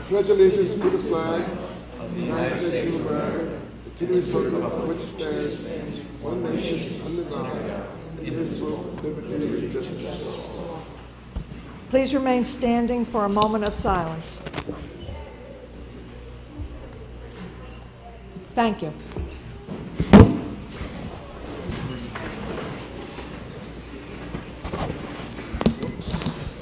pledge allegiance to the flag of the United States of America, and to the republic for which it stands, one nation, under God, indivisible, with liberty and justice for all. Please remain standing for a moment of silence. Thank you.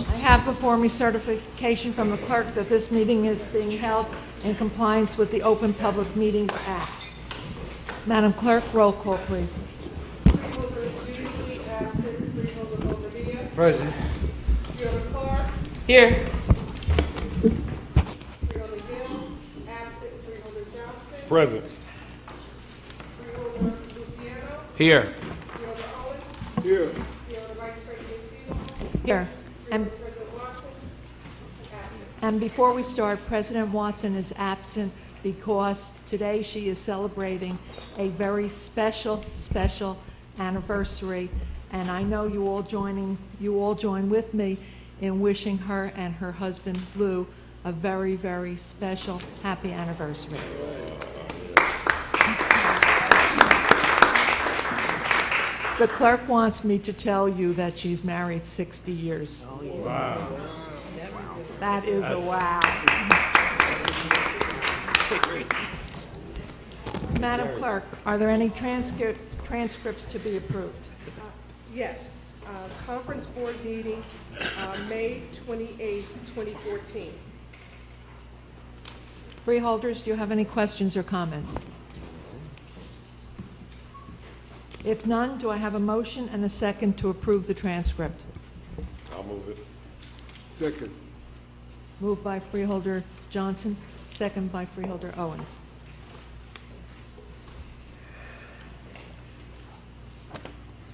I have before me certification from the clerk that this meeting is being held in compliance with the Open Public Meetings Act. Madam Clerk, roll call, please. Present. Freeholder Clark. Here. Freeholder Gill, absent. Freeholder Johnson. Present. Freeholder Luciano. Here. Freeholder Owens. Here. Freeholder Vice President Seymour. Here. And Freeholder President Watson. Absent. And before we start, President Watson is absent because today she is celebrating a very special anniversary, and I know you all join with me in wishing her and her husband Lou a very, very special happy anniversary. The clerk wants me to tell you that she's married 60 years. Oh, yeah. Wow. That is a wow. Madam Clerk, are there any transcripts to be approved? Yes. Conference Board meeting, May 28th, 2014. Freeholders, do you have any questions or comments? If none, do I have a motion and a second to approve the transcript? I'll move it. Second. Moved by Freeholder Johnson, second by Freeholder Owens.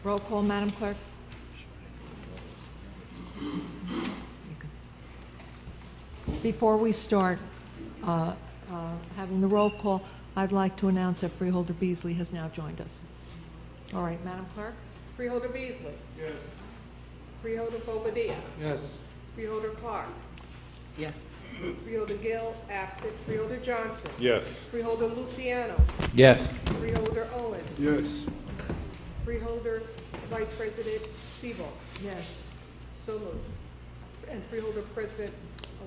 Roll call, Madam Clerk. Before we start having the roll call, I'd like to announce that Freeholder Beasley has now joined us. All right, Madam Clerk. Freeholder Beasley. Yes. Freeholder Bobadilla. Yes. Freeholder Clark. Yes. Freeholder Gill, absent. Freeholder Johnson. Yes. Freeholder Luciano. Yes. Freeholder Owens. Yes. Freeholder Vice President Seymour. Yes. So moved. And Freeholder President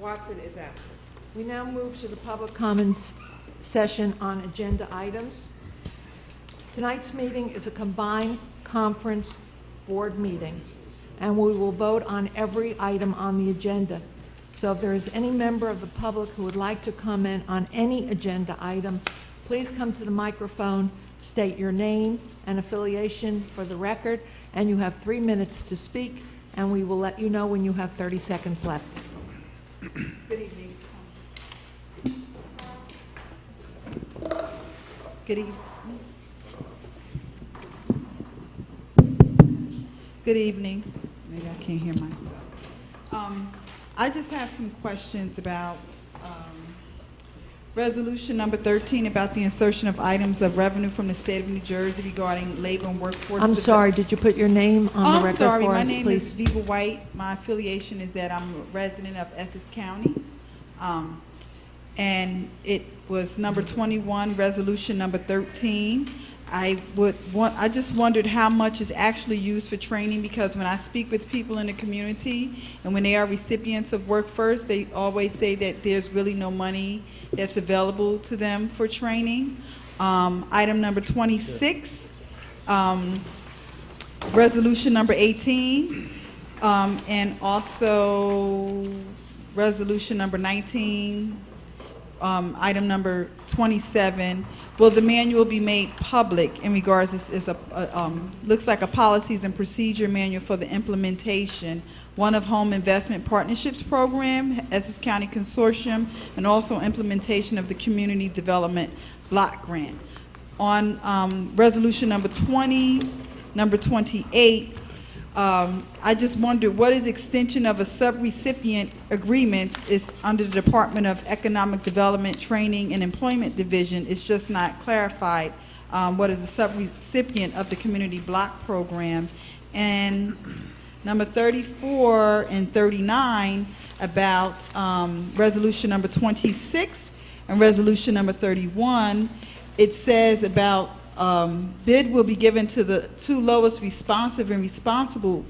Watson is absent. We now move to the public comments session on agenda items. Tonight's meeting is a combined conference board meeting, and we will vote on every item on the agenda. So if there is any member of the public who would like to comment on any agenda item, please come to the microphone, state your name and affiliation for the record, and you have 3 minutes to speak, and we will let you know when you have 30 seconds left. Good evening. Good evening. Good evening. Maybe I can't hear myself. I just have some questions about resolution number 13 about the insertion of items of revenue from the state of New Jersey regarding labor and workforce. I'm sorry, did you put your name on the record for us, please? My name is Viva White. My affiliation is that I'm a resident of Essex County. And it was number 21, resolution number 13. I just wondered how much is actually used for training, because when I speak with people in the community and when they are recipients of Work First, they always say that there's really no money that's available to them for training. Item number 26, resolution number 18, and also resolution number 19, item number 27. Will the manual be made public in regards to looks like a policies and procedure manual for the implementation, one of Home Investment Partnerships Program, Essex County Consortium, and also implementation of the Community Development Block Grant. On resolution number 20, number 28, I just wondered what is extension of a subrecipient agreements is under the Department of Economic Development, Training, and Employment Division. It's just not clarified what is the subrecipient of the Community Block Program. And Number 34 and 39 about resolution number 26 and resolution number 31. It says about bid will be given to the two lowest responsive and responsible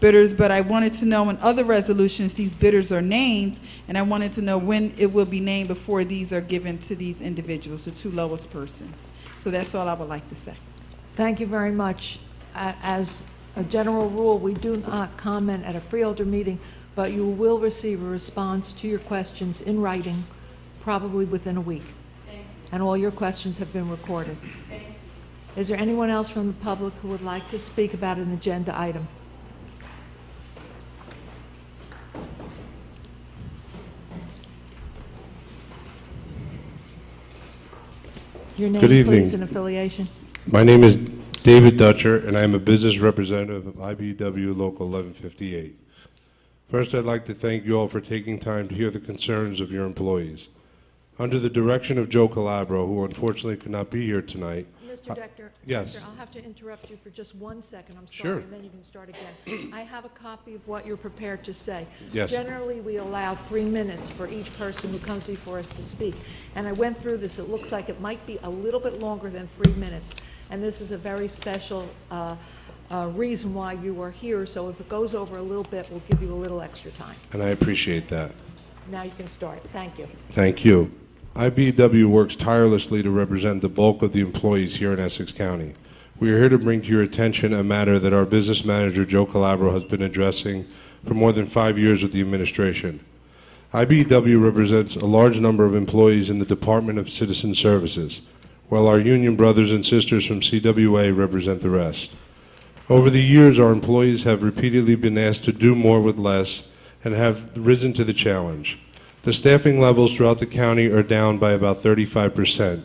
bidders, but I wanted to know in other resolutions these bidders are named, and I wanted to know when it will be named before these are given to these individuals, the two lowest persons. So that's all I would like to say. Thank you very much. As a general rule, we do not comment at a freeholder meeting, but you will receive a response to your questions in writing probably within a week. And all your questions have been recorded. Is there anyone else from the public who would like to speak about an agenda item? Your name, Good evening. please, and affiliation. My name is David Dutcher, and I am a business representative of IBEW Local 1158. First, I'd like to thank you all for taking time to hear the concerns of your employees. Under the direction of Joe Calabro, who unfortunately could not be here tonight. Mr. Decker, yes. I'll have to interrupt you for just 1 second. I'm sorry, Sure. and then you can start again. I have a copy of what you're prepared to say. Yes. Generally, we allow 3 minutes for each person who comes before us to speak. And I went through this. It looks like it might be a little bit longer than 3 minutes. And this is a very special reason why you are here. So if it goes over a little bit, we'll give you a little extra time. And I appreciate that. Now you can start. Thank you. Thank you. IBEW works tirelessly to represent the bulk of the employees here in Essex County. We are here to bring to your attention a matter that our business manager, Joe Calabro, has been addressing for more than 5 years with the administration. IBEW represents a large number of employees in the Department of Citizen Services, while our union brothers and sisters from CWA represent the rest. Over the years, our employees have repeatedly been asked to do more with less and have risen to the challenge. The staffing levels throughout the county are down by about 35%.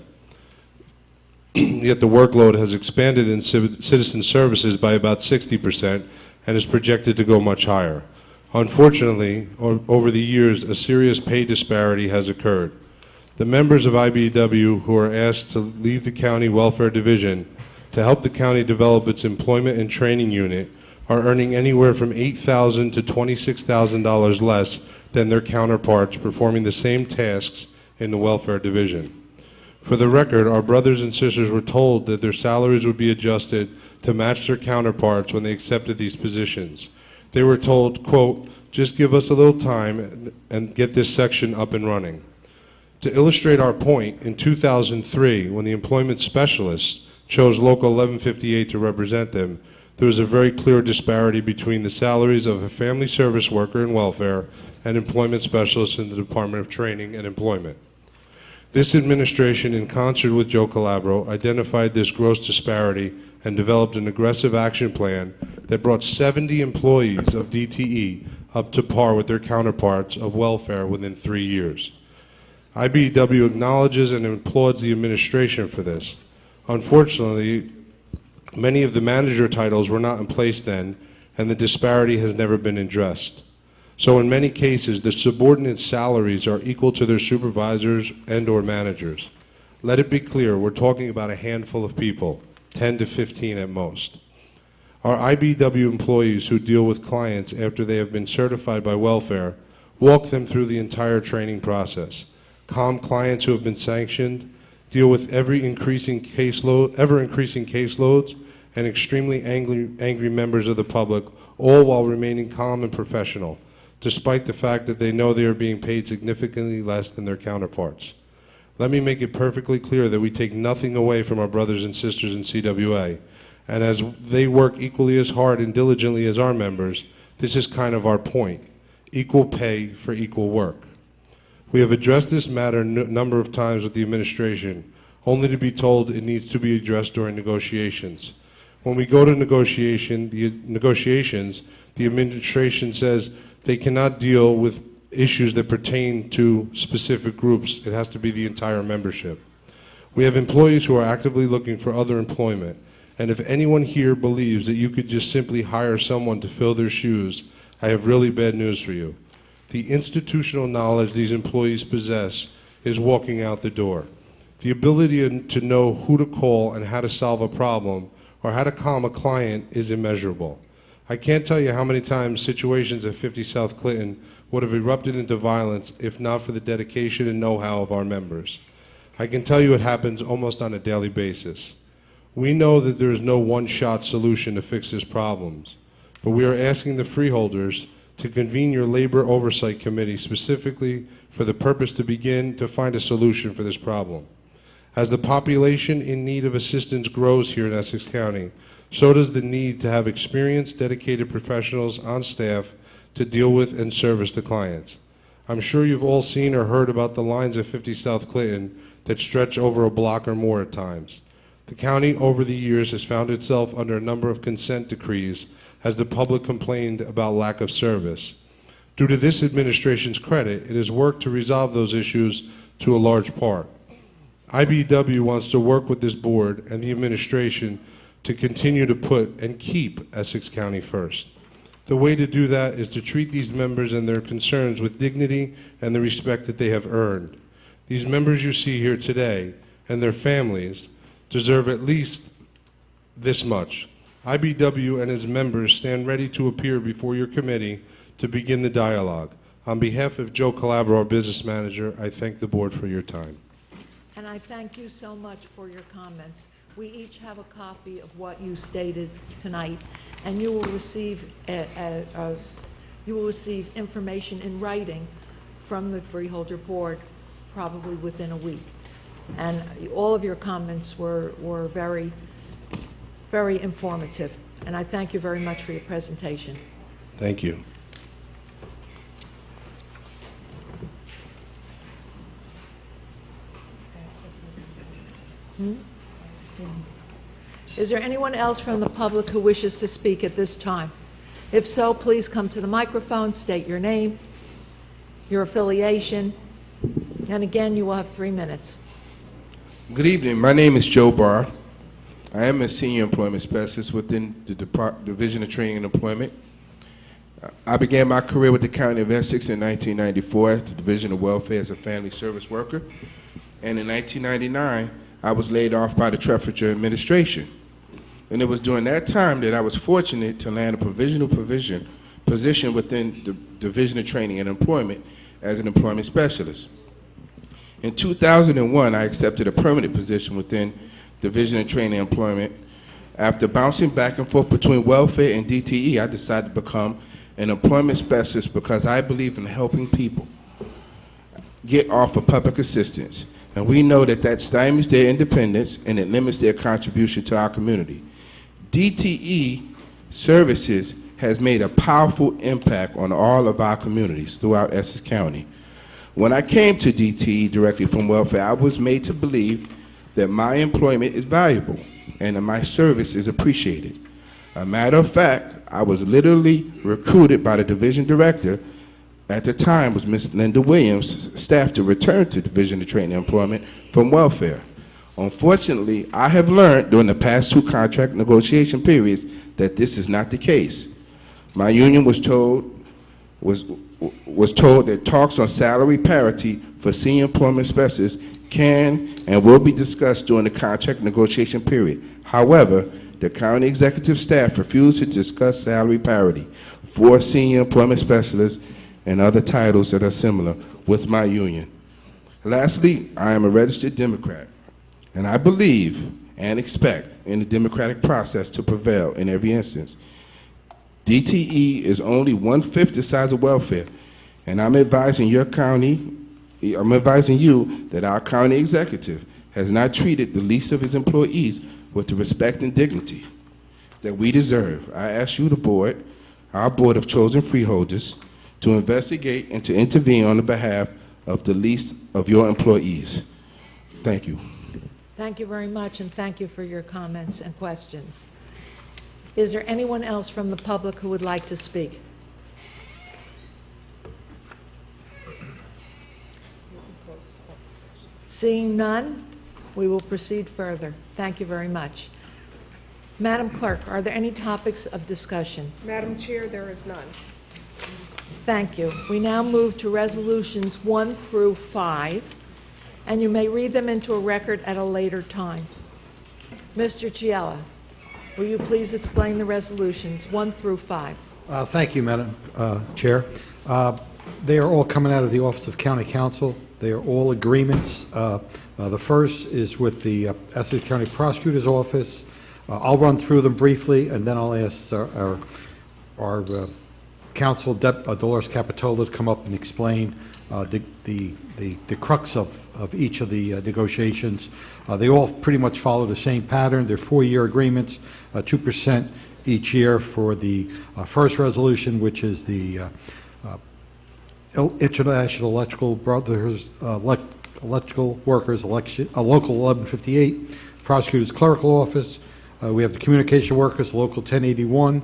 Yet the workload has expanded in citizen services by about 60% and is projected to go much higher. Unfortunately, over the years, a serious pay disparity has occurred. The members of IBEW who are asked to leave the County Welfare Division to help the county develop its employment and training unit are earning anywhere from $8,000 to $26,000 less than their counterparts performing the same tasks in the Welfare Division. For the record, our brothers and sisters were told that their salaries would be adjusted to match their counterparts when they accepted these positions. They were told, quote, "Just give us a little time and get this section up and running." To illustrate our point, in 2003, when the employment specialists chose Local 1158 to represent them, there was a very clear disparity between the salaries of a family service worker in welfare and employment specialists in the Department of Training and Employment. This administration, in concert with Joe Calabro, identified this gross disparity and developed an aggressive action plan that brought 70 employees of DTE up to par with their counterparts of welfare within 3 years. IBEW acknowledges and applauds the administration for this. Unfortunately, many of the manager titles were not in place then, and the disparity has never been addressed. So in many cases, the subordinate salaries are equal to their supervisors and/or managers. Let it be clear, we're talking about a handful of people, 10 to 15 at most. Our IBEW employees who deal with clients after they have been certified by welfare walk them through the entire training process, calm clients who have been sanctioned, deal with ever-increasing caseloads, and extremely angry members of the public, all while remaining calm and professional, despite the fact that they know they are being paid significantly less than their counterparts. Let me make it perfectly clear that we take nothing away from our brothers and sisters in CWA, and as they work equally as hard and diligently as our members, this is kind of our point: equal pay for equal work. We have addressed this matter a number of times with the administration, only to be told it needs to be addressed during negotiations. When we go to negotiations, the administration says they cannot deal with issues that pertain to specific groups. It has to be the entire membership. We have employees who are actively looking for other employment, and if anyone here believes that you could just simply hire someone to fill their shoes, I have really bad news for you. The institutional knowledge these employees possess is walking out the door. The ability to know who to call and how to solve a problem or how to calm a client is immeasurable. I can't tell you how many times situations at 50 South Clinton would have erupted into violence if not for the dedication and know-how of our members. I can tell you it happens almost on a daily basis. We know that there is no one-shot solution to fix these problems, but we are asking the freeholders to convene your labor oversight committee specifically for the purpose to begin to find a solution for this problem. As the population in need of assistance grows here in Essex County, so does the need to have experienced, dedicated professionals on staff to deal with and service the clients. I'm sure you've all seen or heard about the lines at 50 South Clinton that stretch over a block or more at times. The county over the years has found itself under a number of consent decrees as the public complained about lack of service. Due to this administration's credit, it has worked to resolve those issues to a large part. IBEW wants to work with this board and the administration to continue to put and keep Essex County first. The way to do that is to treat these members and their concerns with dignity and the respect that they have earned. These members you see here today and their families deserve at least this much. IBEW and its members stand ready to appear before your committee to begin the dialogue. On behalf of Joe Calabro, our business manager, I thank the board for your time. And I thank you so much for your comments. We each have a copy of what you stated tonight, and you will receive information in writing from the Freeholder Board probably within a week. And all of your comments were very, very informative, and I thank you very much for your presentation. Thank you. Is there anyone else from the public who wishes to speak at this time? If so, please come to the microphone, state your name, your affiliation, and again, you will have 3 minutes. Good evening. My name is Joe Barr. I am a senior employment specialist within the Division of Training and Employment. I began my career with the County of Essex in 1994 at the Division of Welfare as a family service worker. And in 1999, I was laid off by the Treffinger administration. And it was during that time that I was fortunate to land a provisional position within the Division of Training and Employment as an employment specialist. In 2001, I accepted a permanent position within Division of Training and Employment. After bouncing back and forth between welfare and DTE, I decided to become an employment specialist because I believe in helping people get off of public assistance. And we know that that stymies their independence and it limits their contribution to our community. DTE services has made a powerful impact on all of our communities throughout Essex County. When I came to DTE directly from welfare, I was made to believe that my employment is valuable and that my service is appreciated. A matter of fact, I was literally recruited by the division director at the time was Ms. Linda Williams' staff to return to Division of Training and Employment from welfare. Unfortunately, I have learned during the past 2 contract negotiation periods that this is not the case. My union was told that talks on salary parity for senior employment specialists can and will be discussed during the contract negotiation period. However, the county executive staff refused to discuss salary parity for senior employment specialists and other titles that are similar with my union. Lastly, I am a registered Democrat, and I believe and expect in the democratic process to prevail in every instance. DTE is only 1/5 the size of welfare, and I'm advising you that our county executive has not treated the least of his employees with the respect and dignity that we deserve. I ask you, the board, our board of chosen freeholders, to investigate and to intervene on the behalf of the least of your employees. Thank you. Thank you very much, and thank you for your comments and questions. Is there anyone else from the public who would like to speak? Seeing none, we will proceed further. Thank you very much. Madam Clerk, are there any topics of discussion? Madam Chair, there is none. Thank you. We now move to resolutions 1 through 5, and you may read them into a record at a later time. Mr. Chiella. Will you please explain the resolutions 1 through 5? Thank you, Madam Chair. They are all coming out of the Office of County Counsel. They are all agreements. The first is with the Essex County Prosecutor's Office. I'll run through them briefly, and then I'll ask our counsel, Dolores Capitola, to come up and explain the crux of each of the negotiations. They all pretty much follow the same pattern. They're 4-year agreements, 2% each year for the first resolution, which is the International Electrical Brothers Electrical Workers Election, Local 1158, Prosecutor's Clerical Office. We have the Communication Workers, Local 1081.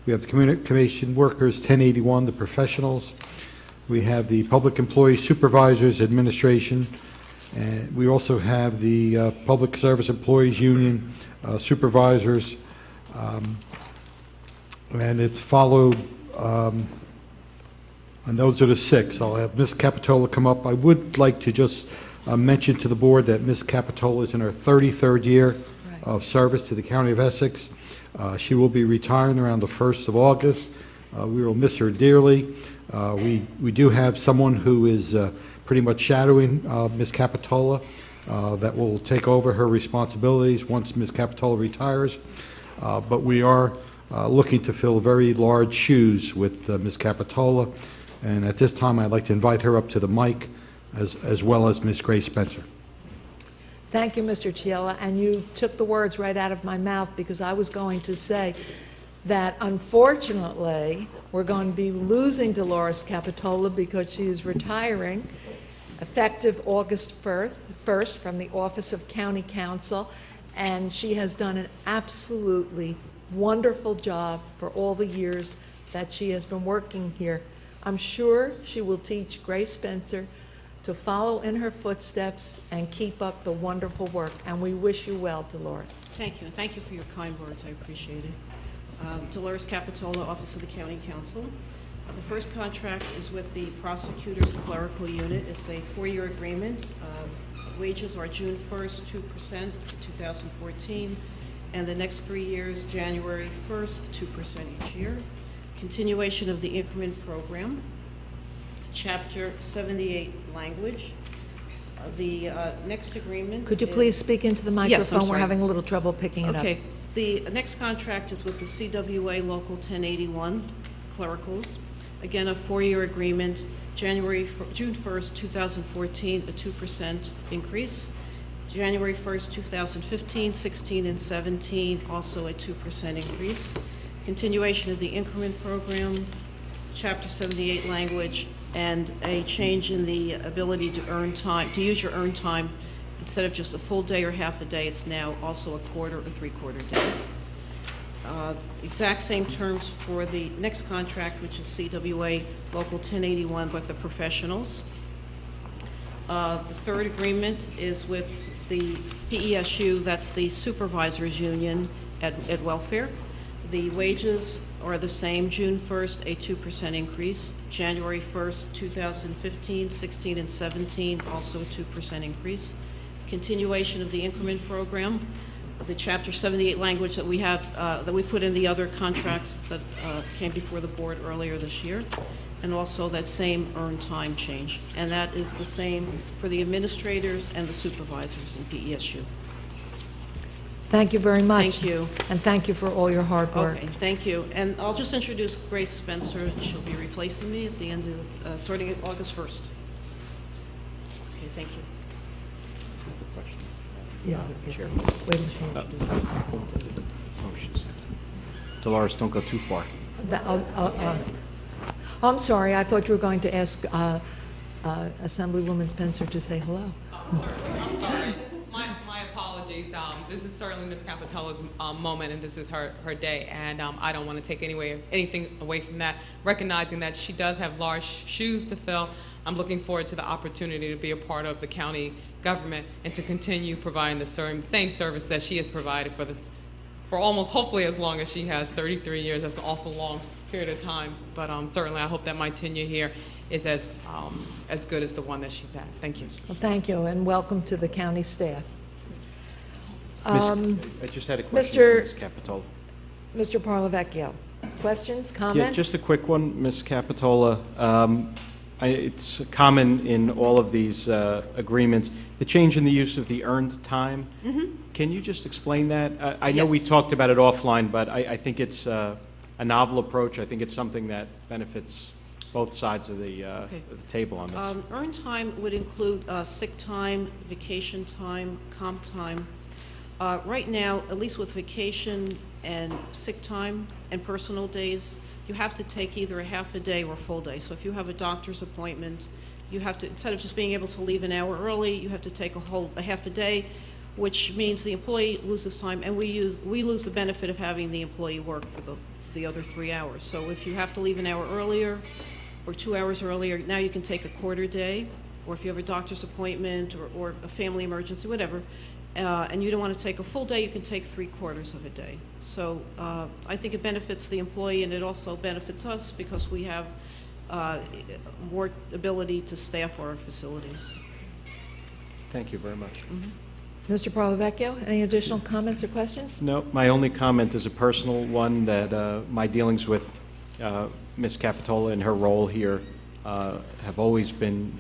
We have the Communication Workers, 1081, the professionals. We have the Public Employee Supervisors Administration. And we also have the Public Service Employees Union Supervisors. And it's followed, and those are the 6. I'll have Ms. Capitola come up. I would like to just mention to the board that Ms. Capitola is in her 33rd year of service to the County of Essex. She will be retiring around the 1st of August. We will miss her dearly. We do have someone who is pretty much shadowing Ms. Capitola that will take over her responsibilities once Ms. Capitola retires. But we are looking to fill very large shoes with Ms. Capitola. And at this time, I'd like to invite her up to the mic, as well as Ms. Grace Spencer. Thank you, Mr. Chiella, and you took the words right out of my mouth, because I was going to say that unfortunately we're going to be losing Dolores Capitola because she is retiring effective August 1st from the Office of County Counsel, and she has done an absolutely wonderful job for all the years that she has been working here. I'm sure she will teach Grace Spencer to follow in her footsteps and keep up the wonderful work. And we wish you well, Dolores. Thank you. Thank you for your kind words. I appreciate it. Dolores Capitola, Office of the County Counsel. The first contract is with the Prosecutor's Clerical Unit. It's a 4-year agreement. Wages are June 1st, 2%, 2014, and the next 3 years, January 1st, 2% each year. Continuation of the increment program. Chapter 78 language. The next agreement. Could you please speak into the microphone? Yes, I'm We're sorry. having a little trouble picking it up. Okay. The next contract is with the CWA Local 1081 clericals. Again, a 4-year agreement. June 1st, 2014, a 2% increase. January 1st, 2015, 16, and 17, also a 2% increase. Continuation of the increment program, Chapter 78 language, and a change in the ability to earn time, to use your earned time. Instead of just a full day or half a day, it's now also a quarter or 3/4 day. Exact same terms for the next contract, which is CWA Local 1081, but the professionals. The third agreement is with the PESU, that's the Supervisors Union at Welfare. The wages are the same, June 1st, a 2% increase. January 1st, 2015, 16, and 17, also a 2% increase. Continuation of the increment program, the Chapter 78 language that we have, that we put in the other contracts that came before the board earlier this year, and also that same earned time change. And that is the same for the administrators and the supervisors in PESU. Thank you very much. Thank you. And thank you for all your hard work. Okay, thank you. And I'll just introduce Grace Spencer. She'll be replacing me at the end of, starting at August 1st. Okay, thank you. Yeah. Chair. Wait a second. Dolores, don't go too far. I'm sorry, I thought you were going to ask Assemblywoman Spencer to say hello. I'm sorry. My apologies. This is certainly Ms. Capitola's moment, and this is her day, and I don't want to take anything away from that. Recognizing that she does have large shoes to fill, I'm looking forward to the opportunity to be a part of the county government and to continue providing the same service that she has provided for almost, hopefully, as long as she has. 33 years. That's an awful long period of time, but certainly I hope that my tenure here is as good as the one that she's at. Thank you. Well, thank you, and welcome to the county staff. I just had a question Mr. for Ms. Capitola. Mr. Parlavecchio, questions, Yeah, comments? just a quick one, Ms. Capitola. It's common in all of these agreements, the change in the use of the earned time. Can you just explain that? I know we Yes. talked about it offline, but I think it's a novel approach. I think it's something that benefits both sides of the table on this. Earned time would include sick time, vacation time, comp time. Right now, at least with vacation and sick time and personal days, you have to take either a half a day or a full day. So if you have a doctor's appointment, you have to, instead of just being able to leave an hour early, you have to take a half a day, which means the employee loses time, and we lose the benefit of having the employee work for the other 3 hours. So if you have to leave an hour earlier or 2 hours earlier, now you can take a quarter day, or if you have a doctor's appointment or a family emergency, whatever, and you don't want to take a full day, you can take 3/4 of a day. So I think it benefits the employee, and it also benefits us because we have more ability to staff our facilities. Thank you very much. Mr. Parlavecchio, any additional comments or questions? No, my only comment is a personal one, that my dealings with Ms. Capitola and her role here have always been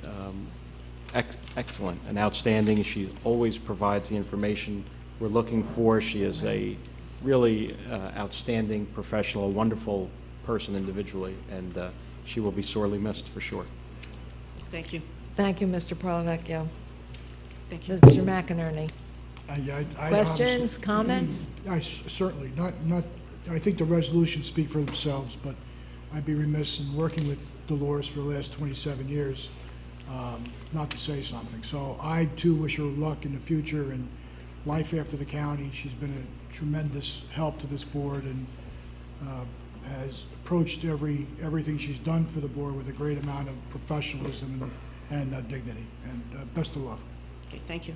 excellent and outstanding. She always provides the information we're looking for. She is a really outstanding professional, a wonderful person individually, and she will be sorely missed for sure. Thank you. Thank you, Mr. Parlavecchio. Thank you. Mr. McInerney, I questions, comments? certainly, not, I think the resolutions speak for themselves, but I'd be remiss in working with Dolores for the last 27 years, not to say something. So I too wish her luck in the future and life after the county. She's been a tremendous help to this board and has approached everything she's done for the board with a great amount of professionalism and dignity. And best of luck. Okay, thank you.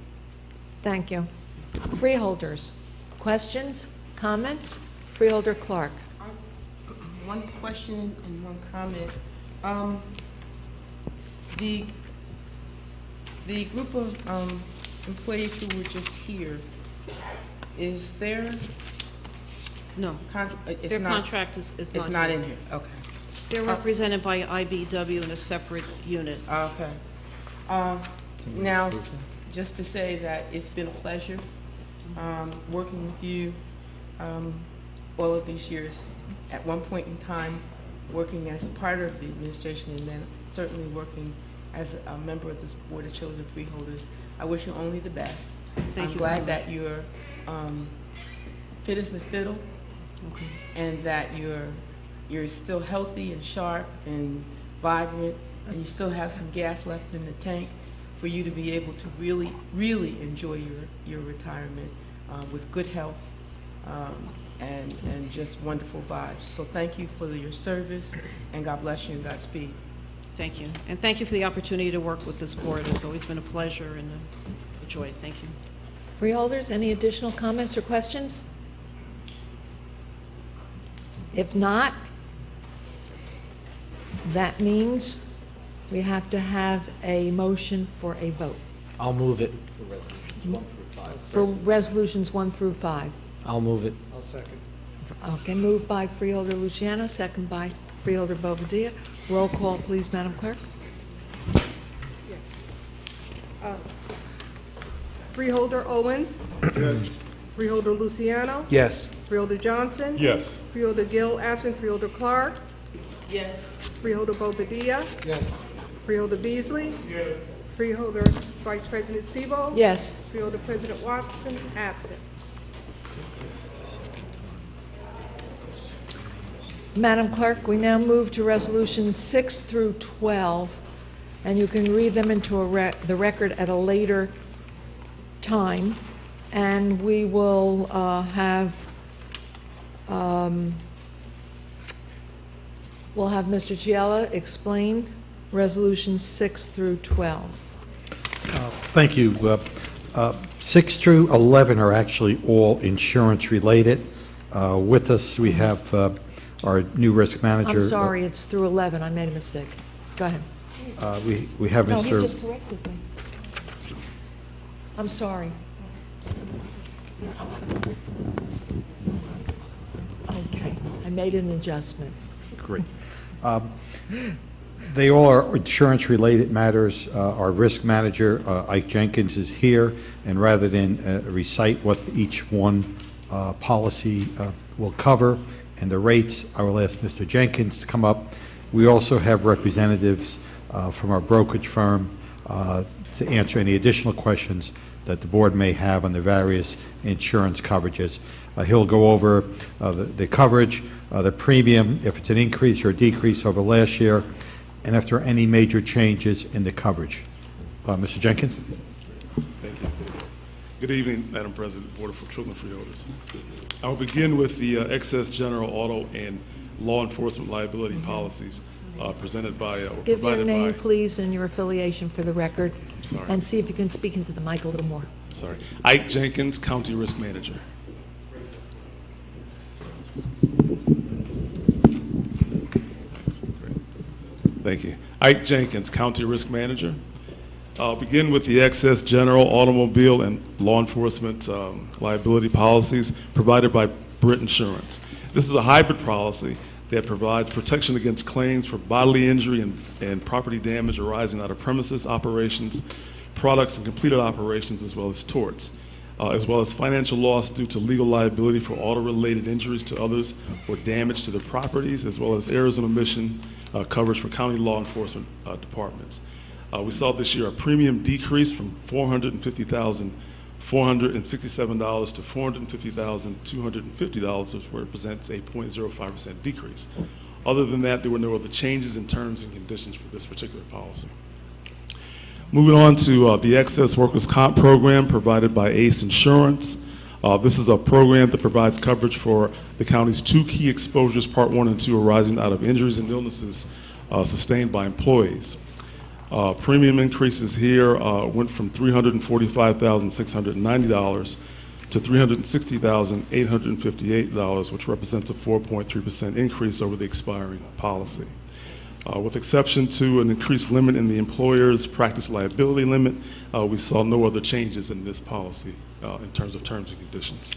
Thank you. Freeholders, questions, comments? Freeholder Clark. One question and one comment. The group of employees who were just here, is there? No, It's their not- contract is not. It's not in here, okay. They're represented by IBW in a separate unit. Okay. Now, just to say that it's been a pleasure working with you all of these years. At one point in time, working as a part of the administration, and then certainly working as a member of this Board of Chosen Freeholders. I wish you only the best. Thank I'm you glad very that you're fit as a fiddle, and that you're still healthy and sharp and vibrant, and you still have some gas left in the tank for you to be able to really, really enjoy your retirement with good health and just wonderful vibes. So thank you for your service, and God bless you and Godspeed. Thank you. And thank you for the opportunity to work with this board. It's always been a pleasure and a joy. Thank you. Freeholders, any additional comments or questions? If not, that means we have to have a motion for a vote. I'll move it. For resolutions 1 through 5. I'll move it. I'll second. Okay, moved by Freeholder Luciano, second by Freeholder Bobadilla. Roll call, please, Madam Clerk. Yes. Freeholder Owens, Yes. Freeholder Luciano, Yes. Freeholder Johnson. Yes. Freeholder Gill absent, Freeholder Clark, Yes. Freeholder Bobadilla, Yes. Freeholder Beasley. Yes. Freeholder Vice President Sebo. Yes. Freeholder President Watson, absent. Madam Clerk, we now move to resolutions 6 through 12, and you can read them into the record at a later time, and we will we'll have Mr. Giella explain resolutions 6 through 12. Thank you. 6 through 11 are actually all insurance-related. With us, we have our new risk manager. I'm sorry, it's through 11. I made a mistake. Go ahead. We have No, he Mr. just corrected me. I'm sorry. Okay, I made an adjustment. Great. They all are insurance-related matters. Our risk manager, Ike Jenkins, is here, and rather than recite what each one policy will cover and the rates, I will ask Mr. Jenkins to come up. We also have representatives from our brokerage firm to answer any additional questions that the board may have on the various insurance coverages. He'll go over the coverage, the premium, if it's an increase or decrease over last year, and if there are any major changes in the coverage. Mr. Jenkins? Thank you. Good evening, Madam President, Board of Children Freeholders. I will begin with the excess general auto and law enforcement liability policies presented by or Give your provided name, by. please, and your affiliation for the record. Sorry. And see if you can speak into the mic a little more. Sorry. Ike Jenkins, County Risk Manager. Thank you. Ike Jenkins, County Risk Manager. I'll begin with the excess general automobile and law enforcement liability policies provided by Brit Insurance. This is a hybrid policy that provides protection against claims for bodily injury and property damage arising out of premises operations, products and completed operations, as well as torts, as well as financial loss due to legal liability for auto-related injuries to others or damage to the properties, as well as errors and omission coverage for county law enforcement departments. We saw this year a premium decrease from $450,467 to $450,250, which represents a 0.05% decrease. Other than that, there were no other changes in terms and conditions for this particular policy. Moving on to the excess workers' comp program provided by ACE Insurance. This is a program that provides coverage for the county's two key exposures, Part 1 and 2, arising out of injuries and illnesses sustained by employees. Premium increases here went from $345,690 to $360,858, which represents a 4.3% increase over the expiring policy. With exception to an increased limit in the employer's practice liability limit, we saw no other changes in this policy in terms of terms and conditions.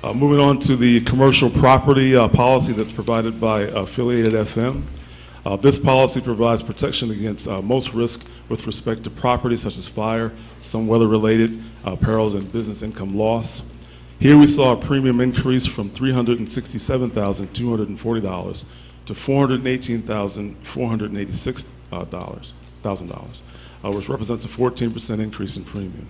Moving on to the commercial property policy that's provided by Affiliated FM. This policy provides protection against most risk with respect to property such as fire, some weather-related perils, and business income loss. Here we saw a premium increase from $367,240 to $418,486, which represents a 14% increase in premium.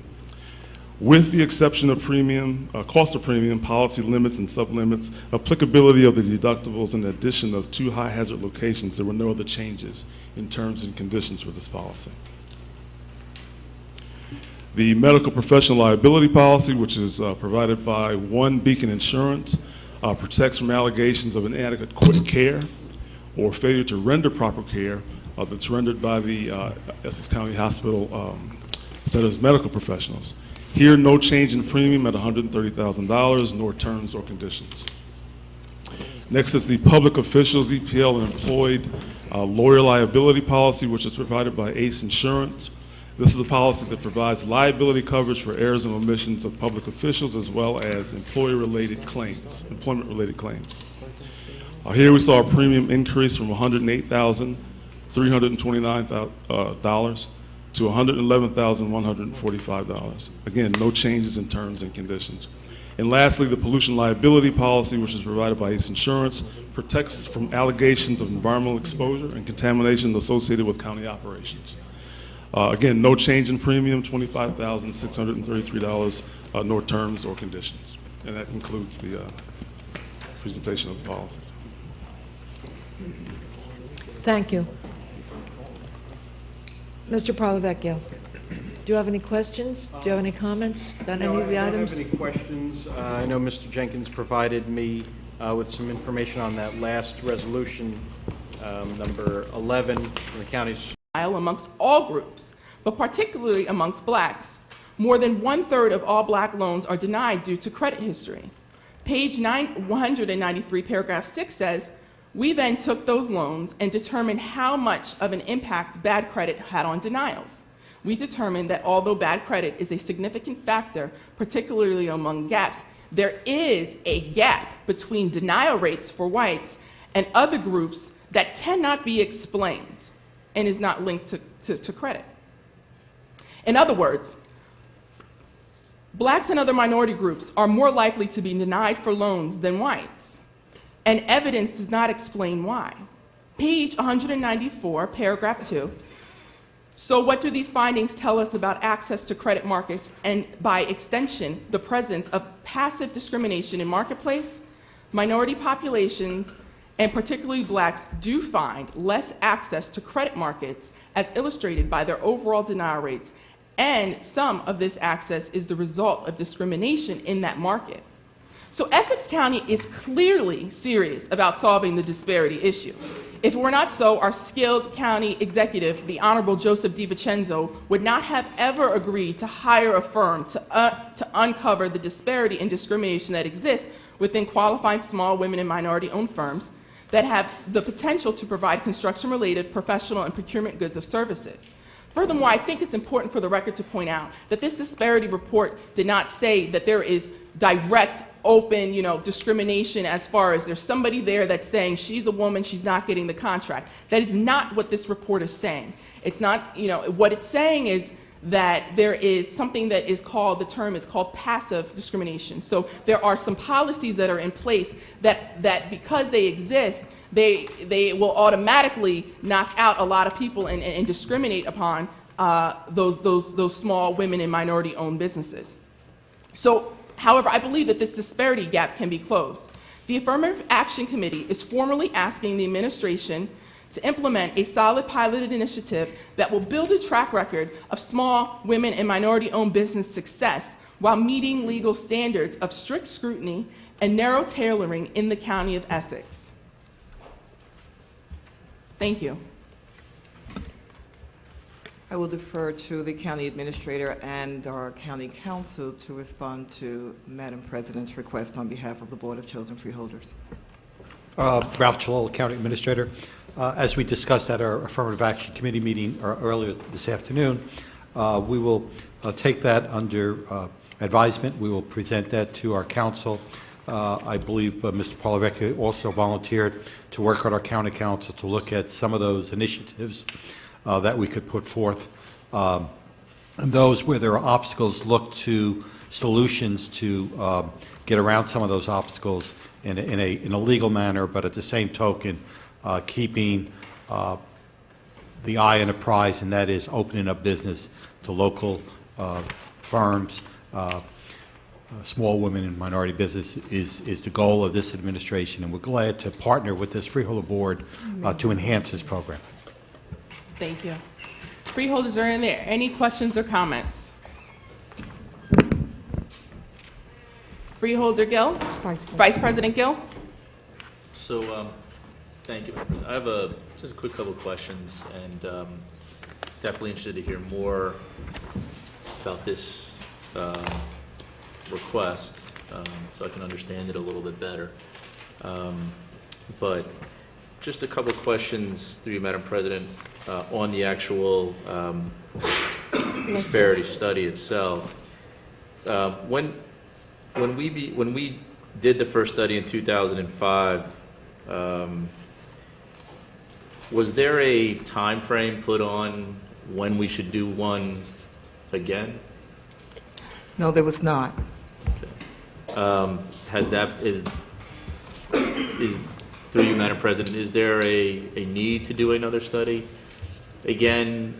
With the exception of premium, cost of premium, policy limits and sublimits, applicability of the deductibles, and the addition of 2 high hazard locations, there were no other changes in terms and conditions for this policy. The medical professional liability policy, which is provided by One Beacon Insurance, protects from allegations of inadequate care or failure to render proper care that's rendered by the Essex County Hospital Center's medical professionals. Here, no change in premium at $130,000, nor terms or conditions. Next is the public officials, EPL, and employed lawyer liability policy, which is provided by ACE Insurance. This is a policy that provides liability coverage for errors and omissions of public officials, as well as employee-related claims, employment-related claims. Here we saw a premium increase from $108,329 to $111,145. Again, no changes in terms and conditions. And lastly, the pollution liability policy, which is provided by ACE Insurance, protects from allegations of environmental exposure and contamination associated with county operations. Again, no change in premium, $25,633, nor terms or conditions. And that concludes the presentation of the policies. Thank you. Mr. Parlavecchio, do you have any questions? Do you have any comments about any of the items? I don't have any questions. I know Mr. Jenkins provided me with some information on that last resolution, number 11, from the county's. Amongst all groups, but particularly amongst blacks. More than 1/3 of all black loans are denied due to credit history. Page 193, paragraph 6 says, "We then took those loans and determined how much of an impact bad credit had on denials. we determined that although bad credit is a significant factor, particularly among gaps, there is a gap between denial rates for whites and other groups that cannot be explained and is not linked to credit. In other words, blacks and other minority groups are more likely to be denied for loans than whites, and evidence does not explain why. Page 194, paragraph 2. So what do these findings tell us about access to credit markets and, by extension, the presence of passive discrimination in marketplace? Minority populations, and particularly blacks, do find less access to credit markets as illustrated by their overall denial rates, and some of this access is the result of discrimination in that market. So Essex County is clearly serious about solving the disparity issue. If it were not so, our skilled county executive, the Honorable Joseph DiVincenzo, would not have ever agreed to hire a firm to uncover the disparity and discrimination that exists within qualified small women and minority-owned firms that have the potential to provide construction-related professional and procurement goods or services. Furthermore, I think it's important for the record to point out that this disparity report did not say that there is direct, open, discrimination as far as there's somebody there that's saying she's a woman, she's not getting the contract. That is not what this report is saying. It's not, what it's saying is that there is something that is called, the term is called passive discrimination. So there are some policies that are in place that because they exist, they will automatically knock out a lot of people and discriminate upon those small women and minority-owned businesses. So, however, I believe that this disparity gap can be closed. The Affirmative Action Committee is formally asking the administration to implement a solid piloted initiative that will build a track record of small women and minority-owned business success while meeting legal standards of strict scrutiny and narrow tailoring in the County of Essex. Thank you. I will defer to the county administrator and our county council to respond to Madam President's request on behalf of the Board of Chosen Freeholders. Ralph Chalala, County Administrator. As we discussed at our Affirmative Action Committee meeting earlier this afternoon, we will take that under advisement. We will present that to our council. I believe Mr. Polavecchio also volunteered to work with our county council to look at some of those initiatives that we could put forth. And those where there are obstacles, look to solutions to get around some of those obstacles in a legal manner, but at the same token, keeping the eye on the prize, and that is opening up business to local firms. Small women and minority business is the goal of this administration, and we're glad to partner with this Freeholder Board to enhance this program. Thank you. Freeholders, are in there any questions or comments? Freeholder Gill? Vice President Gill? So, thank you. I have just a quick couple of questions, and definitely interested to hear more about this request, so I can understand it a little bit better. But just a couple of questions through you, Madam President, on the actual disparity study itself. When we did the first study in 2005, was there a time frame put on when we should do one again? No, there was not. Has that is through you, Madam President? Is there a need to do another study again,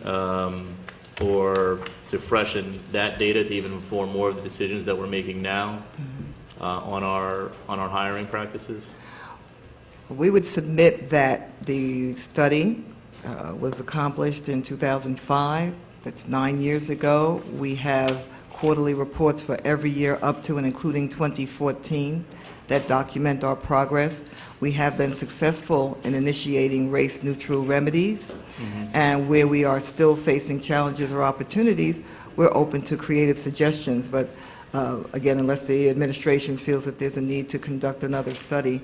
or to freshen that data to even inform more of the decisions that we're making now on our hiring practices? We would submit that the study was accomplished in 2005. That's 9 years ago. We have quarterly reports for every year up to and including 2014 that document our progress. We have been successful in initiating race-neutral remedies, and where we are still facing challenges or opportunities, we're open to creative suggestions. But again, unless the administration feels that there's a need to conduct another study,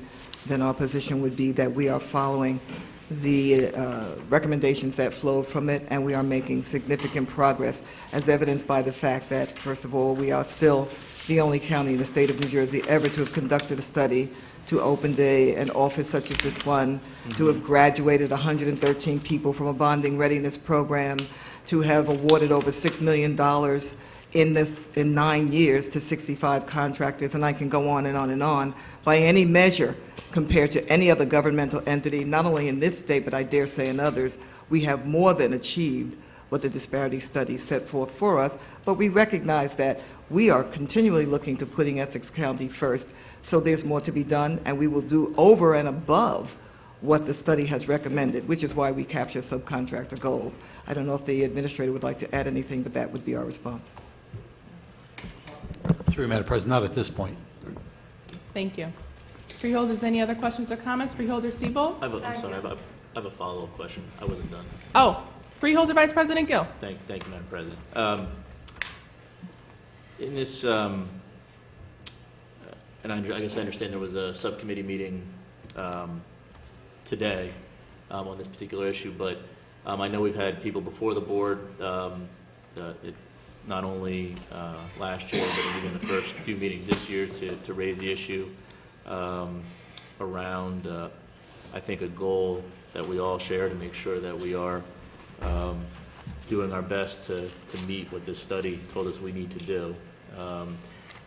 then our position would be that we are following the recommendations that flowed from it, and we are making significant progress, as evidenced by the fact that, first of all, we are still the only county in the state of New Jersey ever to have conducted a study, to open an office such as this one, to have graduated 113 people from a bonding readiness program, to have awarded over $6 million in 9 years to 65 contractors, and I can go on and on and on. By any measure, compared to any other governmental entity, not only in this state, but I dare say in others, we have more than achieved what the disparity study set forth for us, but we recognize that we are continually looking to putting Essex County first, so there's more to be done, and we will do over and above what the study has recommended, which is why we capture subcontractor goals. I don't know if the administrator would like to add anything, but that would be our response. Through you, Madam President, not at this point. Thank you. Freeholders, any other questions or comments? Freeholder Siebel? I'm sorry, I have a follow-up question. I wasn't done. Oh, Freeholder Vice President Gill. Thank you, Madam President. In this, and I guess I understand there was a subcommittee meeting today on this particular issue, but I know we've had people before the board, not only last year, but even the first few meetings this year to raise the issue around, I think, a goal that we all share to make sure that we are doing our best to meet what this study told us we need to do.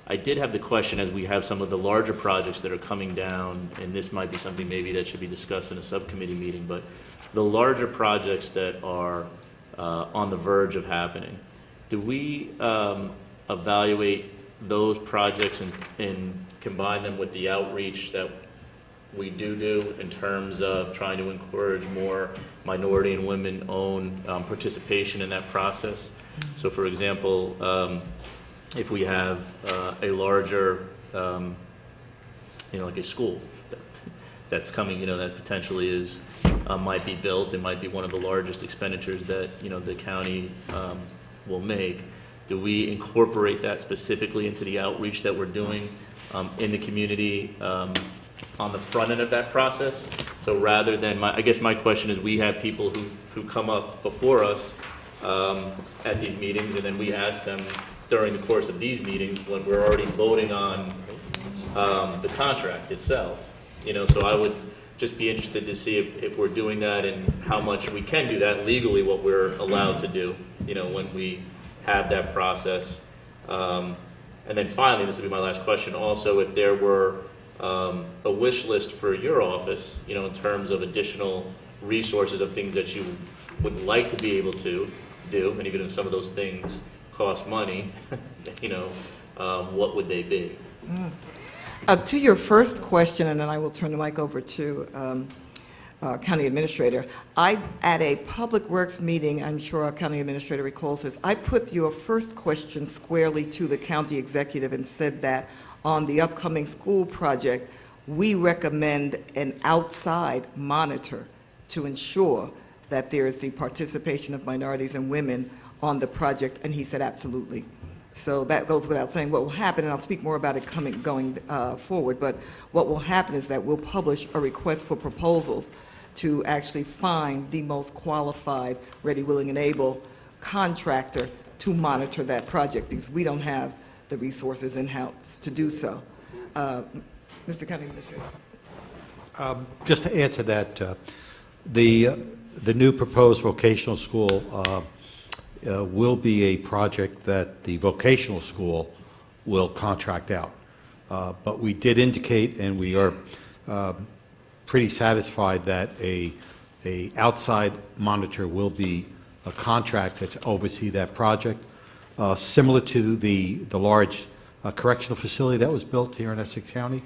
I did have the question, as we have some of the larger projects that are coming down, and this might be something maybe that should be discussed in a subcommittee meeting, but the larger projects that are on the verge of happening, do we evaluate those projects and combine them with the outreach that we do in terms of trying to encourage more minority and women-owned participation in that process? So, for example, if we have a larger, like a school that's coming, that potentially is might be built, it might be one of the largest expenditures that the county will make. Do we incorporate that specifically into the outreach that we're doing in the community on the front end of that process? So rather than, I guess my question is, we have people who come up before us at these meetings, and then we ask them during the course of these meetings when we're already voting on the contract itself. So I would just be interested to see if we're doing that and how much we can do that legally, what we're allowed to do, when we have that process. And then finally, this will be my last question, also if there were a wish list for your office, in terms of additional resources of things that you would like to be able to do, and even if some of those things cost money, what would they be? To your first question, and then I will turn the mic over to County Administrator. At a Public Works meeting, I'm sure our County Administrator recalls this, I put your first question squarely to the County Executive and said that on the upcoming school project, we recommend an outside monitor to ensure that there is the participation of minorities and women on the project, and he said absolutely. So that goes without saying. What will happen, and I'll speak more about it going forward, but what will happen is that we'll publish a request for proposals to actually find the most qualified, ready, willing, and able contractor to monitor that project, because we don't have the resources in-house to do so. Mr. County Administrator. Just to add to that, the new proposed vocational school will be a project that the vocational school will contract out. But we did indicate, and we are pretty satisfied that a outside monitor will be contracted to oversee that project, similar to the large correctional facility that was built here in Essex County.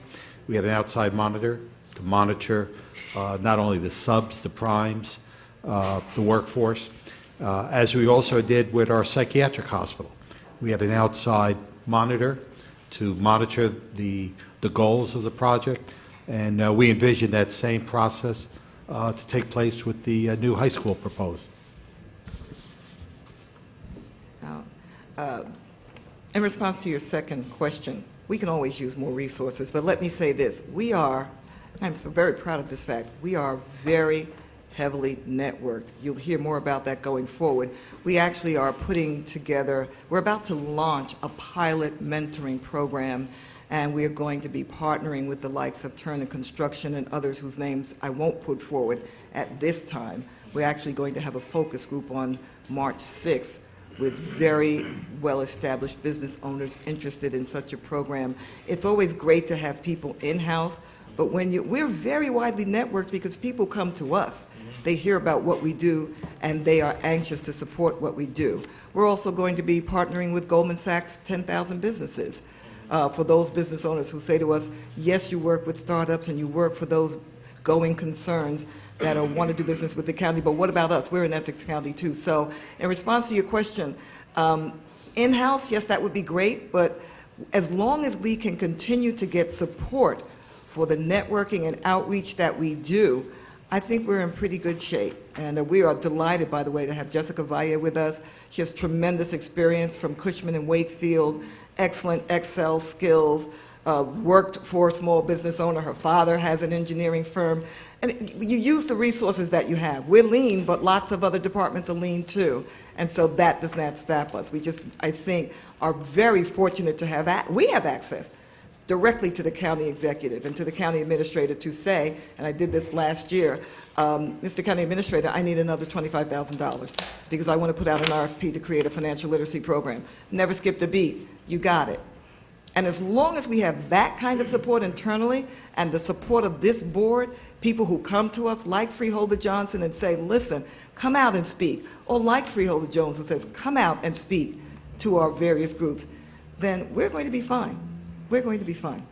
We had an outside monitor to monitor not only the subs, the primes, the workforce, as we also did with our psychiatric hospital. We had an outside monitor to monitor the goals of the project, and we envision that same process to take place with the new high school proposed. In response to your second question, we can always use more resources, but let me say this. I'm so very proud of this fact. We are very heavily networked. You'll hear more about that going forward. We actually are we're about to launch a pilot mentoring program, and we are going to be partnering with the likes of Turner Construction and others whose names I won't put forward at this time. We're actually going to have a focus group on March 6th with very well-established business owners interested in such a program. It's always great to have people in-house, but we're very widely networked because people come to us. They hear about what we do, and they are anxious to support what we do. We're also going to be partnering with Goldman Sachs 10,000 businesses for those business owners who say to us, yes, you work with startups and you work for those going concerns that want to do business with the county, but what about us? We're in Essex County too. So in response to your question, in-house, yes, that would be great, but as long as we can continue to get support for the networking and outreach that we do, I think we're in pretty good shape. And we are delighted, by the way, to have Jessica Valle with us. She has tremendous experience from Cushman & Wakefield, excellent Excel skills, worked for a small business owner. Her father has an engineering firm. And you use the resources that you have. We're lean, but lots of other departments are lean too. And so that does not stop us. We just, I think, are very fortunate to have, we have access directly to the county executive and to the county administrator to say, and I did this last year, Mr. County Administrator, I need another $25,000 because I want to put out an RFP to create a financial literacy program. Never skipped a beat. You got it. And as long as we have that kind of support internally and the support of this board, people who come to us like Freeholder Johnson and say, listen, come out and speak, or like Freeholder Jones who says, come out and speak to our various groups, then we're going to be fine. We're going to be fine.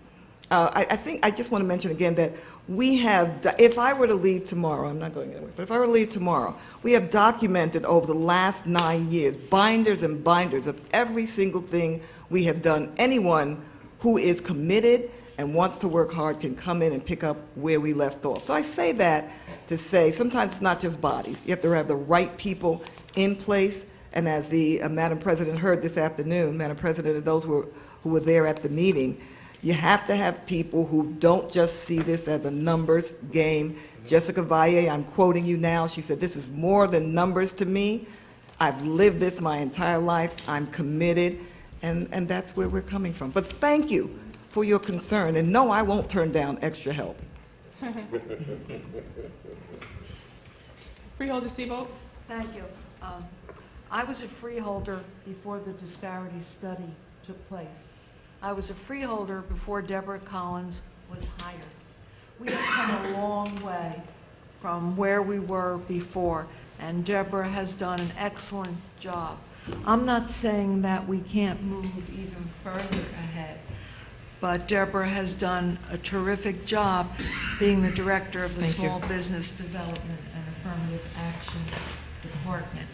I think I just want to mention again that we have, if I were to leave tomorrow, I'm not going anywhere, but if I were to leave tomorrow, we have documented over the last 9 years, binders and binders of every single thing we have done. Anyone who is committed and wants to work hard can come in and pick up where we left off. So I say that to say sometimes it's not just bodies. You have to have the right people in place. And as the Madam President heard this afternoon, Madam President, and those who were there at the meeting, you have to have people who don't just see this as a numbers game. Jessica Valle, I'm quoting you now, she said, this is more than numbers to me. I've lived this my entire life. I'm committed, and that's where we're coming from. But thank you for your concern, and no, I won't turn down extra help. Freeholder Seabolt. Thank you. I was a freeholder before the disparity study took place. I was a freeholder before Deborah Collins was hired. We have come a long way from where we were before, and Deborah has done an excellent job. I'm not saying that we can't move even further ahead, but Deborah has done a terrific job being the director of the Small Business Development and Affirmative Action Department.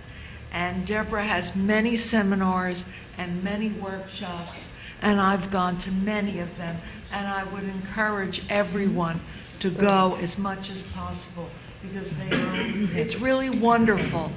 And Deborah has many seminars and many workshops, and I've gone to many of them, and I would encourage everyone to go as much as possible because it's really wonderful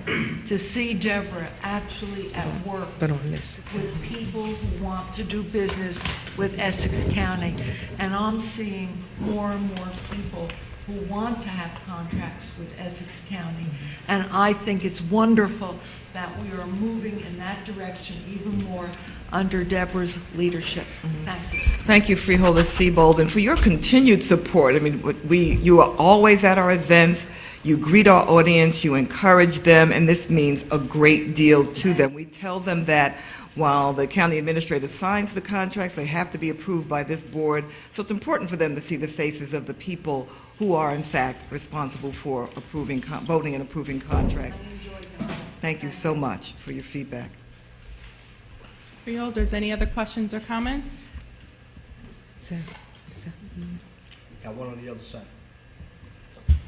to see Deborah actually at work with people who want to do business with Essex County. And I'm seeing more and more people who want to have contracts with Essex County. And I think it's wonderful that we are moving in that direction even more under Deborah's leadership. Thank you. Thank you, Freeholder Seabold, and for your continued support. I mean, you are always at our events. You greet our audience, you encourage them, and this means a great deal to them. We tell them that while the county administrator signs the contracts, they have to be approved by this board. So it's important for them to see the faces of the people who are, in fact, responsible for approving, voting and approving contracts. Thank you so much for your feedback. Freeholders, any other questions or comments? Got one on the other side.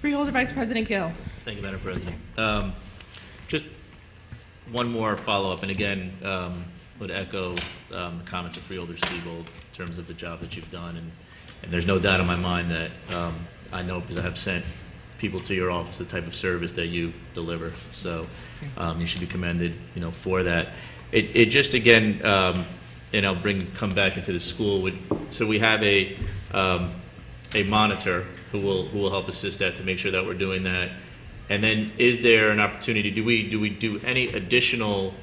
Freeholder Vice President Gill. Thank you, Madam President. Just one more follow-up, and again, would echo the comments of Freeholder Seabold in terms of the job that you've done, and there's no doubt in my mind that I know because I have sent people to your office the type of service that you deliver. So you should be commended, for that. It just again, come back into the school. So we have a monitor who will help assist that to make sure that we're doing that. And then is there an opportunity, do we do any additional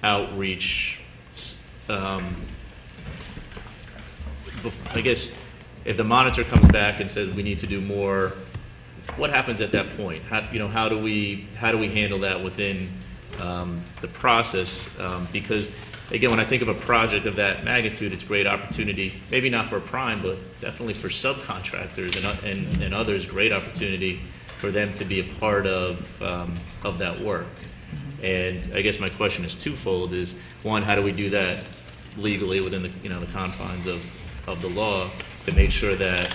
outreach? I guess if the monitor comes back and says we need to do more, what happens at that point? How do we handle that within the process? Because again, when I think of a project of that magnitude, it's a great opportunity, maybe not for a prime, but definitely for subcontractors and others, great opportunity for them to be a part of that work. And I guess my question is twofold: is one, how do we do that legally within the the confines of the law to make sure that,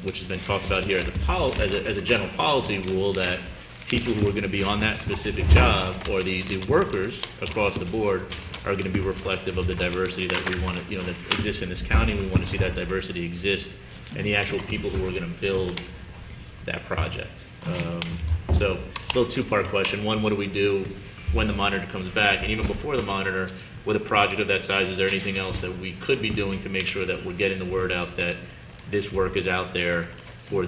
which has been talked about here as a general policy rule, that people who are going to be on that specific job, or the workers across the board, are going to be reflective of the diversity that we want to, that exists in this county. We want to see that diversity exist, and the actual people who are going to build that project. So, a little two-part question. One, what do we do when the monitor comes back? And even before the monitor, with a project of that size, is there anything else that we could be doing to make sure that we're getting the word out that this work is out there for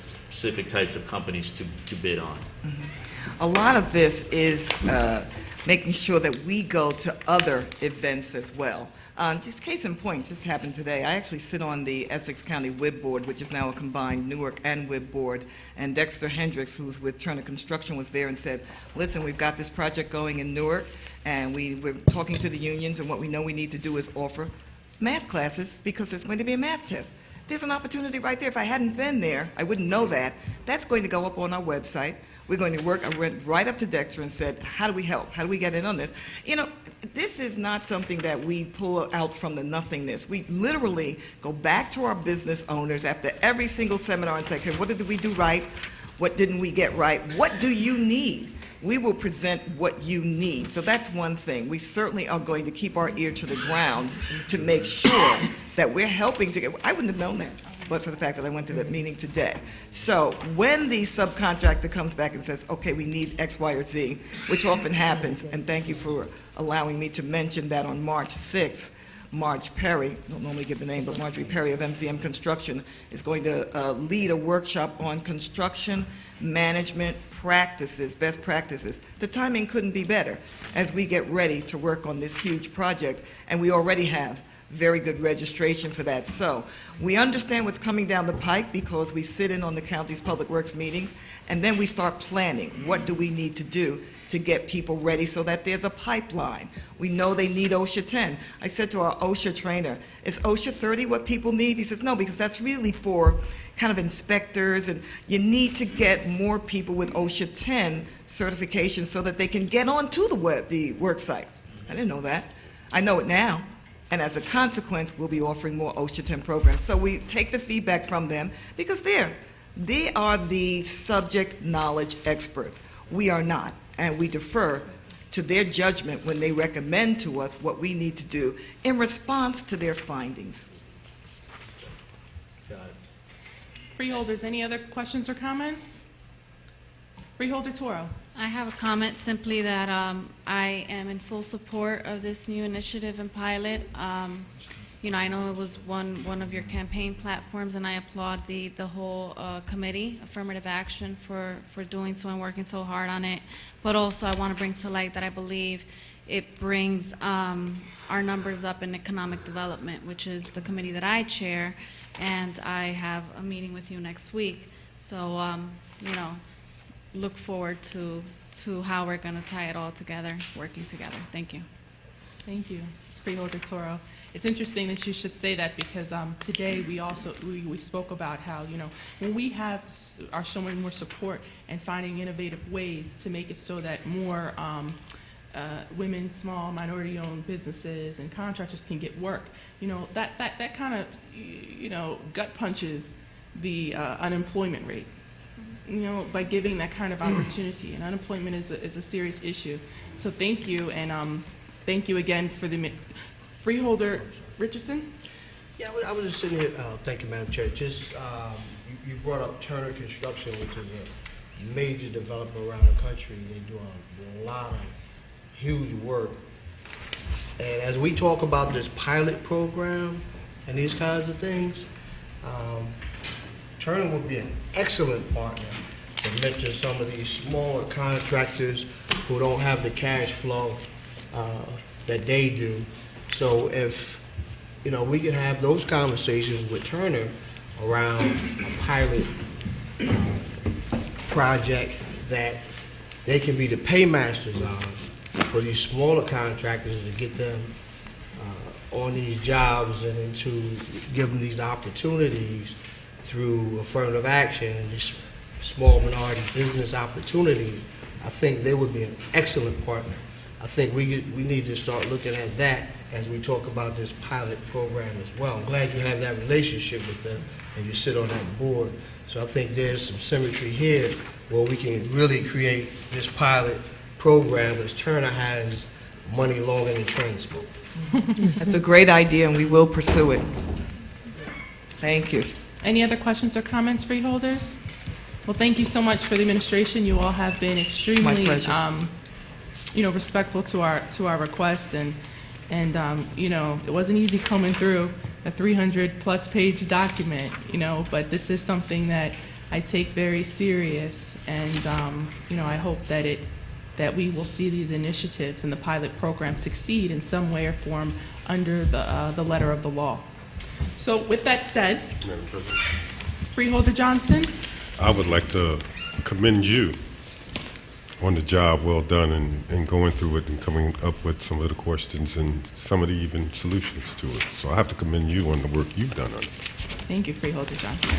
specific types of companies to bid on? A lot of this is making sure that we go to other events as well. Just case in point, just happened today. I actually sit on the Essex County WIB Board, which is now a combined Newark and WIB Board, and Dexter Hendricks, who's with Turner Construction, was there and said, listen, we've got this project going in Newark, and we're talking to the unions, and what we know we need to do is offer math classes because there's going to be a math test. There's an opportunity right there. If I hadn't been there, I wouldn't know that. That's going to go up on our website. We're going to work. I went right up to Dexter and said, how do we help? How do we get in on this? This is not something that we pull out from the nothingness. We literally go back to our business owners after every single seminar and say, okay, what did we do right? What didn't we get right? What do you need? We will present what you need. So that's one thing. We certainly are going to keep our ear to the ground to make sure that we're helping to get, I wouldn't have known that, but for the fact that I went to that meeting today. So when the subcontractor comes back and says, okay, we need X, Y, or Z, which often happens, and thank you for allowing me to mention that on March 6th, Marge Perry, I don't normally give the name, but Marjorie Perry of MCM Construction is going to lead a workshop on construction management practices, best practices. The timing couldn't be better as we get ready to work on this huge project, and we already have very good registration for that. So we understand what's coming down the pike because we sit in on the county's public works meetings, and then we start planning. What do we need to do to get people ready so that there's a pipeline? We know they need OSHA 10. I said to our OSHA trainer, is OSHA 30 what people need? He says, no, because that's really for kind of inspectors, and you need to get more people with OSHA 10 certification so that they can get onto the work site. I didn't know that. I know it now. And as a consequence, we'll be offering more OSHA 10 programs. So we take the feedback from them because they are the subject knowledge experts. We are not, and we defer to their judgment when they recommend to us what we need to do in response to their findings. Got it. Freeholders, any other questions or comments? Freeholder Toro. I have a comment simply that I am in full support of this new initiative and pilot. I know it was one of your campaign platforms, and I applaud the whole committee, Affirmative Action, for doing so and working so hard on it. But also I want to bring to light that I believe it brings our numbers up in economic development, which is the committee that I chair, and I have a meeting with you next week. So, look forward to how we're going to tie it all together, working together. Thank you. Thank you, Freeholder Toro. It's interesting that you should say that because today we spoke about how, when we are showing more support and finding innovative ways to make it so that more women, small, minority-owned businesses and contractors can get work, that kind of, gut punches the unemployment rate. By giving that kind of opportunity. And unemployment is a serious issue. So thank you, and thank you again for the Freeholder Richardson. Yeah, I was just sitting here, thank you, Madam Chair. Just, you brought up Turner Construction, which is a major developer around the country. They do a lot of huge work. And as we talk about this pilot program and these kinds of things, Turner would be an excellent partner to mentor some of these smaller contractors who don't have the cash flow that they do. So if, we can have those conversations with Turner around a pilot project that they can be the paymasters on for these smaller contractors to get them on these jobs and then to give them these opportunities through affirmative action and these small minority business opportunities. I think they would be an excellent partner. I think we need to start looking at that as we talk about this pilot program as well. I'm glad you have that relationship with them and you sit on that board. So I think there's some symmetry here where we can really create this pilot program as Turner has money longer than train smoke. That's a great idea, and we will pursue it. Thank you. Any other questions or comments, freeholders? Well, thank you so much for the administration. You all have been extremely, respectful to our request, and it wasn't easy coming through a 300-plus page document, but this is something that I take very serious, and I hope that we will see these initiatives and the pilot program succeed in some way or form under the letter of the law. So with that said, Freeholder Johnson. I would like to commend you on the job well done and going through it and coming up with some of the questions and some of the even solutions to it. So I have to commend you on the work you've done on it. Thank you, Freeholder Johnson.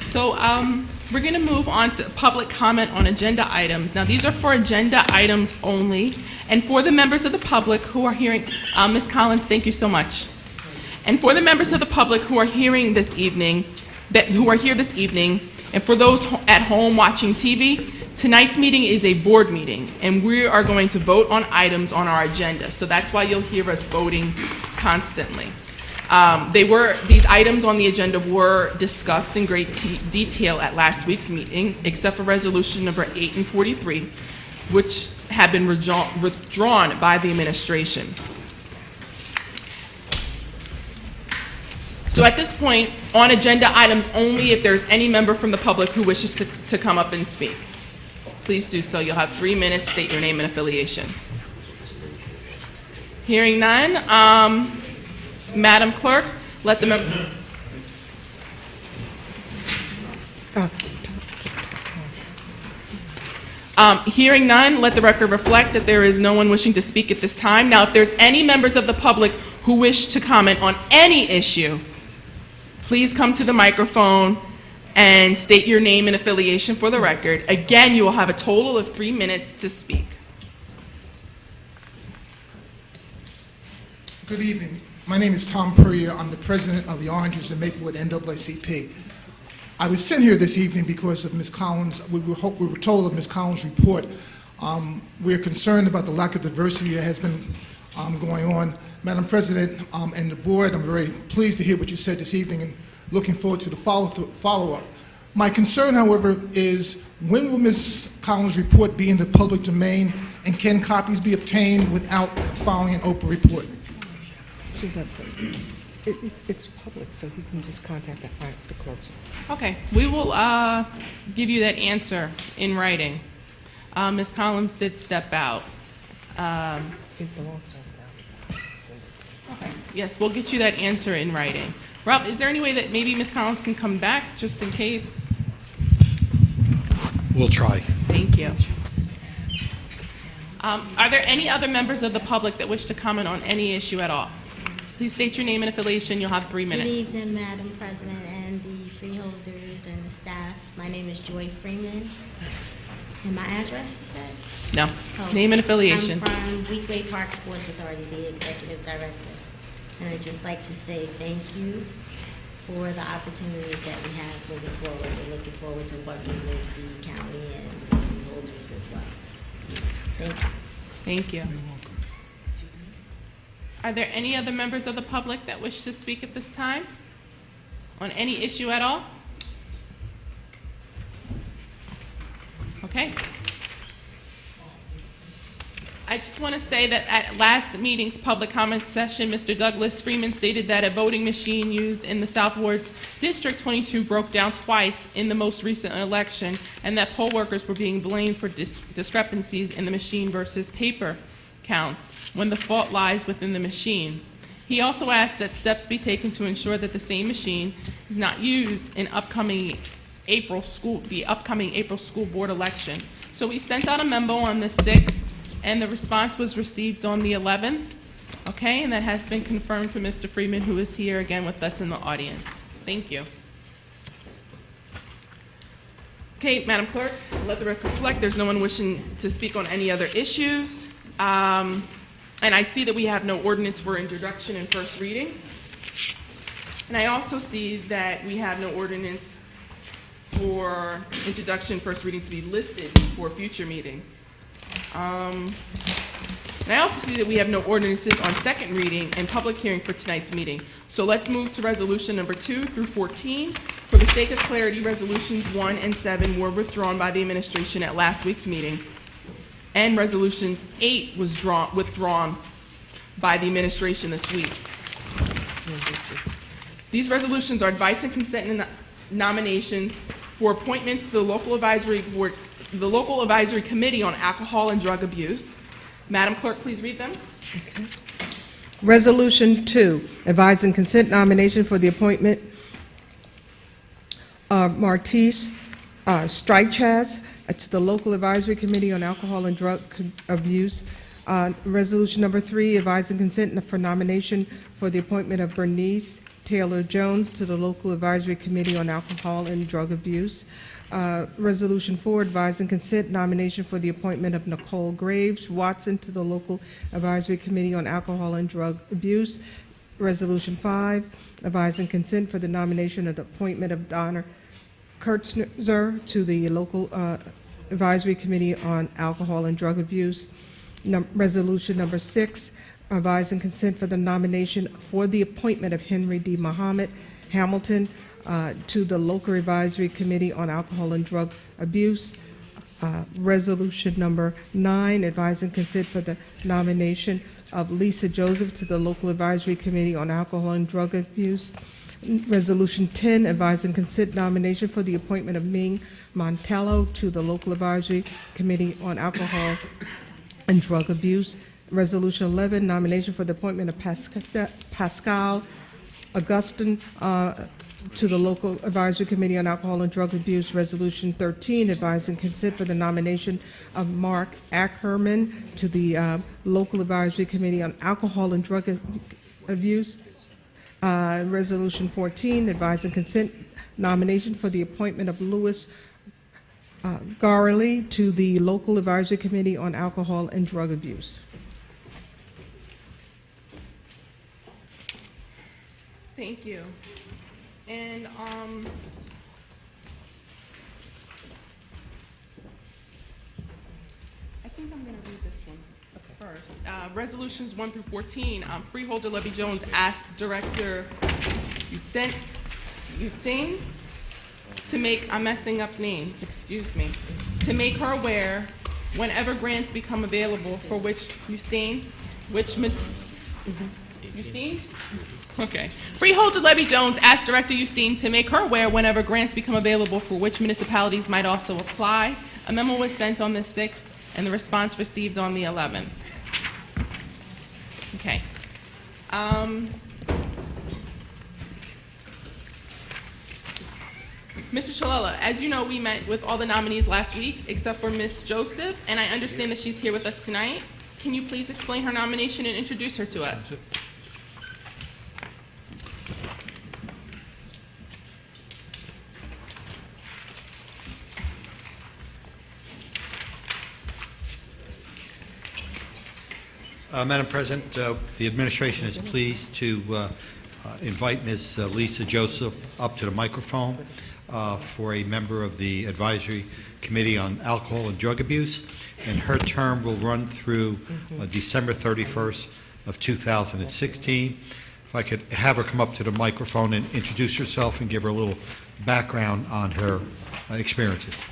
So we're going to move on to public comment on agenda items. Now, these are for agenda items only, and for the members of the public who are hearing, Ms. Collins, thank you so much. And for the members of the public who are hearing this evening, who are here this evening, and for those at home watching TV, tonight's meeting is a board meeting, and we are going to vote on items on our agenda. So that's why you'll hear us voting constantly. These items on the agenda were discussed in great detail at last week's meeting, except for resolution number 8 and 43, which have been withdrawn by the administration. So at this point, on agenda items only, if there's any member from the public who wishes to come up and speak, please do so. You'll have 3 minutes. State your name and affiliation. Hearing none, Madam Clerk, let the member. Hearing none, let the record reflect that there is no one wishing to speak at this time. Now, if there's any members of the public who wish to comment on any issue, please come to the microphone and state your name and affiliation for the record. Again, you will have a total of 3 minutes to speak. Good evening. My name is Tom Purrier. I'm the president of the Oranges and Maplewood NAACP. I was sent here this evening because of Ms. Collins. We were told of Ms. Collins' report. We're concerned about the lack of diversity that has been going on. Madam President and the board, I'm very pleased to hear what you said this evening and looking forward to the follow-up. My concern, however, is when will Ms. Collins' report be in the public domain, and can copies be obtained without filing an open report? It's public, so he can just contact the clerk's office. Okay, we will give you that answer in writing. Ms. Collins did step out. It belongs to us now. Okay. Yes, we'll get you that answer in writing. Rob, is there any way that maybe Ms. Collins can come back just in case? We'll try. Thank you. Are there any other members of the public that wish to comment on any issue at all? Please state your name and affiliation. You'll have 3 minutes. Good evening, Madam President and the freeholders and the staff. My name is Joy Freeman. And my address, you said? No. Oh, Name and affiliation. I'm from Weequahic Park Sports Authority, the executive director. And I'd just like to say thank you for the opportunities that we have moving forward. We're looking forward to working with the county and the freeholders as well. Thank you. Thank you. Are there any other members of the public that wish to speak at this time on any issue at all? Okay. I just want to say that at last meeting's public comment session, Mr. Douglas Freeman stated that a voting machine used in the South Ward's District 22 broke down twice in the most recent election, and that poll workers were being blamed for discrepancies in the machine versus paper counts, when the fault lies within the machine. He also asked that steps be taken to ensure that the same machine is not used in the upcoming April school board election. So we sent out a memo on the 6th, and the response was received on the 11th. Okay, and that has been confirmed for Mr. Freeman, who is here again with us in the audience. Thank you. Okay, Madam Clerk, let the record reflect there's no one wishing to speak on any other issues. And I see that we have no ordinance for introduction and first reading. And I also see that we have no ordinance for introduction, first reading to be listed for a future meeting. And I also see that we have no ordinances on second reading and public hearing for tonight's meeting. So let's move to resolution number 2 through 14. For the sake of clarity, resolutions 1 and 7 were withdrawn by the administration at last week's meeting, and resolutions 8 was withdrawn by the administration this week. These resolutions are advice and consent and nominations for appointments to the local advisory board, the local advisory committee on alcohol and drug abuse. Madam Clerk, please read them. Okay. Resolution 2, advise and consent nomination for the appointment of Martice Streichas to the local advisory committee on alcohol and drug abuse. Resolution number 3, advise and consent for nomination for the appointment of Bernice Taylor Jones to the local advisory committee on alcohol and drug abuse. Resolution 4, advise and consent nomination for the appointment of Nicole Graves Watson to the local advisory committee on alcohol and drug abuse. Resolution 5, advise and consent for the nomination of the appointment of Donna Kurtzer to the local advisory committee on alcohol and drug abuse. Resolution number 6, advise and consent for the nomination for the appointment of Henry D. Muhammad Hamilton to the local advisory committee on alcohol and drug abuse. Resolution number 9, advise and consent for the nomination of Lisa Joseph to the local advisory committee on alcohol and drug abuse. Resolution 10, advise and consent nomination for the appointment of Ming Montello to the local advisory committee on alcohol and drug abuse. Resolution 11, nomination for the appointment of Pascal Augustin to the local advisory committee on alcohol and drug abuse. Resolution 13, advise and consent for the nomination of Mark Ackerman to the local advisory committee on alcohol and drug abuse. Resolution 14, advise and consent nomination for the appointment of Louis Garley to the local advisory committee on alcohol and drug abuse. Thank you. And I think I'm going to read this one first. Resolutions 1 through 14. Freeholder Levy Jones asked Director Yutsing to make, I'm messing up names, excuse me, to make her aware whenever grants become available for which Justine, Okay. Freeholder Levy Jones asked Director Justine to make her aware whenever grants become available for which municipalities might also apply. A memo was sent on the 6th, and the response received on the 11th. Okay. Mr. Chalala, as you know, we met with all the nominees last week, except for Ms. Joseph, and I understand that she's here with us tonight. Can you please explain her nomination and introduce her to us? Madam President, the administration is pleased to invite Ms. Lisa Joseph up to the microphone for a member of the Advisory Committee on Alcohol and Drug Abuse, and her term will run through December 31st of 2016. If I could have her come up to the microphone and introduce herself and give her a little background on her experiences.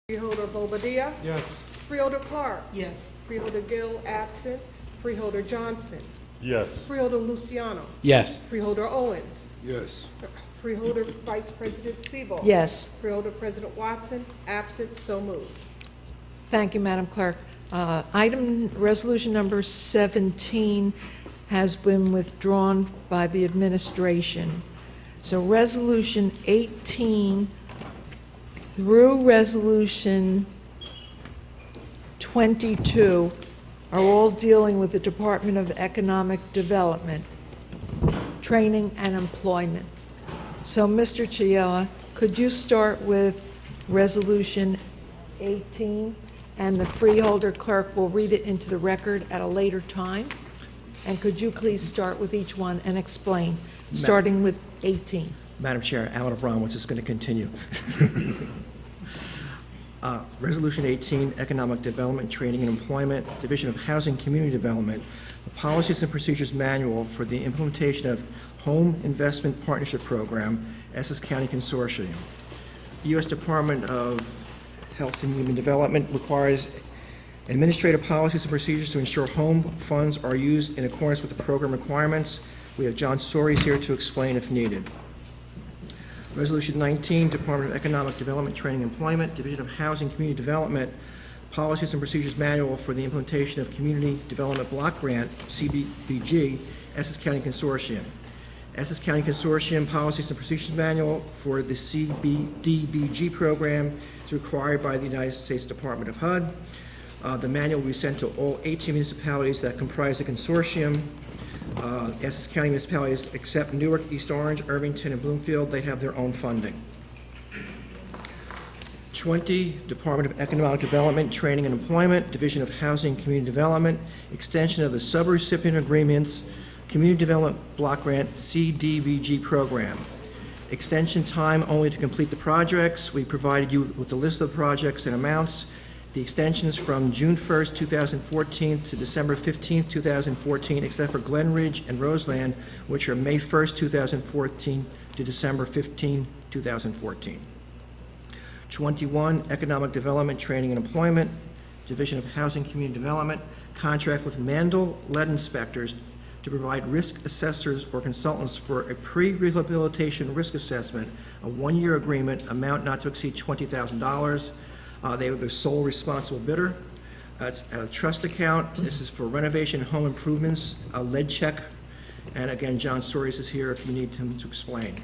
Freeholder Bobadilla? Yes. Freeholder Clark? Yes. Freeholder Gill absent. Freeholder Johnson? Yes. Freeholder Luciano. Yes. Freeholder Owens. Yes. Freeholder Vice President Siebel. Yes. Freeholder President Watson, absent, so moved. Thank you, Madam Clerk. Resolution number 17 has been withdrawn by the administration. So Resolution 18 through Resolution 22 are all dealing with the Department of Economic Development, Training and Employment. So, Mr. Chiella, could you start with Resolution 18? And the freeholder clerk will read it into the record at a later time. And could you please start with each one and explain, starting with 18? Madam Chair, Alan Abramowitz is going to continue. Resolution 18, Economic Development, Training and Employment, Division of Housing Community Development, the Policies and Procedures Manual for the implementation of Home Investment Partnership Program, Essex County Consortium. The U.S. Department of Health and Human Development requires administrative policies and procedures to ensure home funds are used in accordance with the program requirements. We have John Soares here to explain if needed. Resolution 19, Department of Economic Development, Training and Employment, Division of Housing Community Development, Policies and Procedures Manual for the implementation of Community Development Block Grant, CDBG, Essex County Consortium. Essex County Consortium Policies and Procedures Manual for the CDBG program is required by the United States Department of HUD. The manual will be sent to all 18 municipalities that comprise the consortium. Essex County municipalities except Newark, East Orange, Irvington, and Bloomfield, they have their own funding. 20, Department of Economic Development, Training and Employment, Division of Housing and Community Development, extension of the subrecipient agreements, Community Development Block Grant, CDBG program. Extension time only to complete the projects. We provided you with a list of projects and amounts. The extensions from June 1st, 2014 to December 15th, 2014, except for Glen Ridge and Roseland, which are May 1st, 2014 to December 15, 2014. 21, Economic Development, Training and Employment, Division of Housing Community Development, contract with Mandel Lead Inspectors to provide risk assessors or consultants for a pre-rehabilitation risk assessment, a one-year agreement, amount not to exceed $20,000. They are the sole responsible bidder. It's at a trust account. This is for renovation, home improvements, a lead check. And again, John Soares is here if you need him to explain.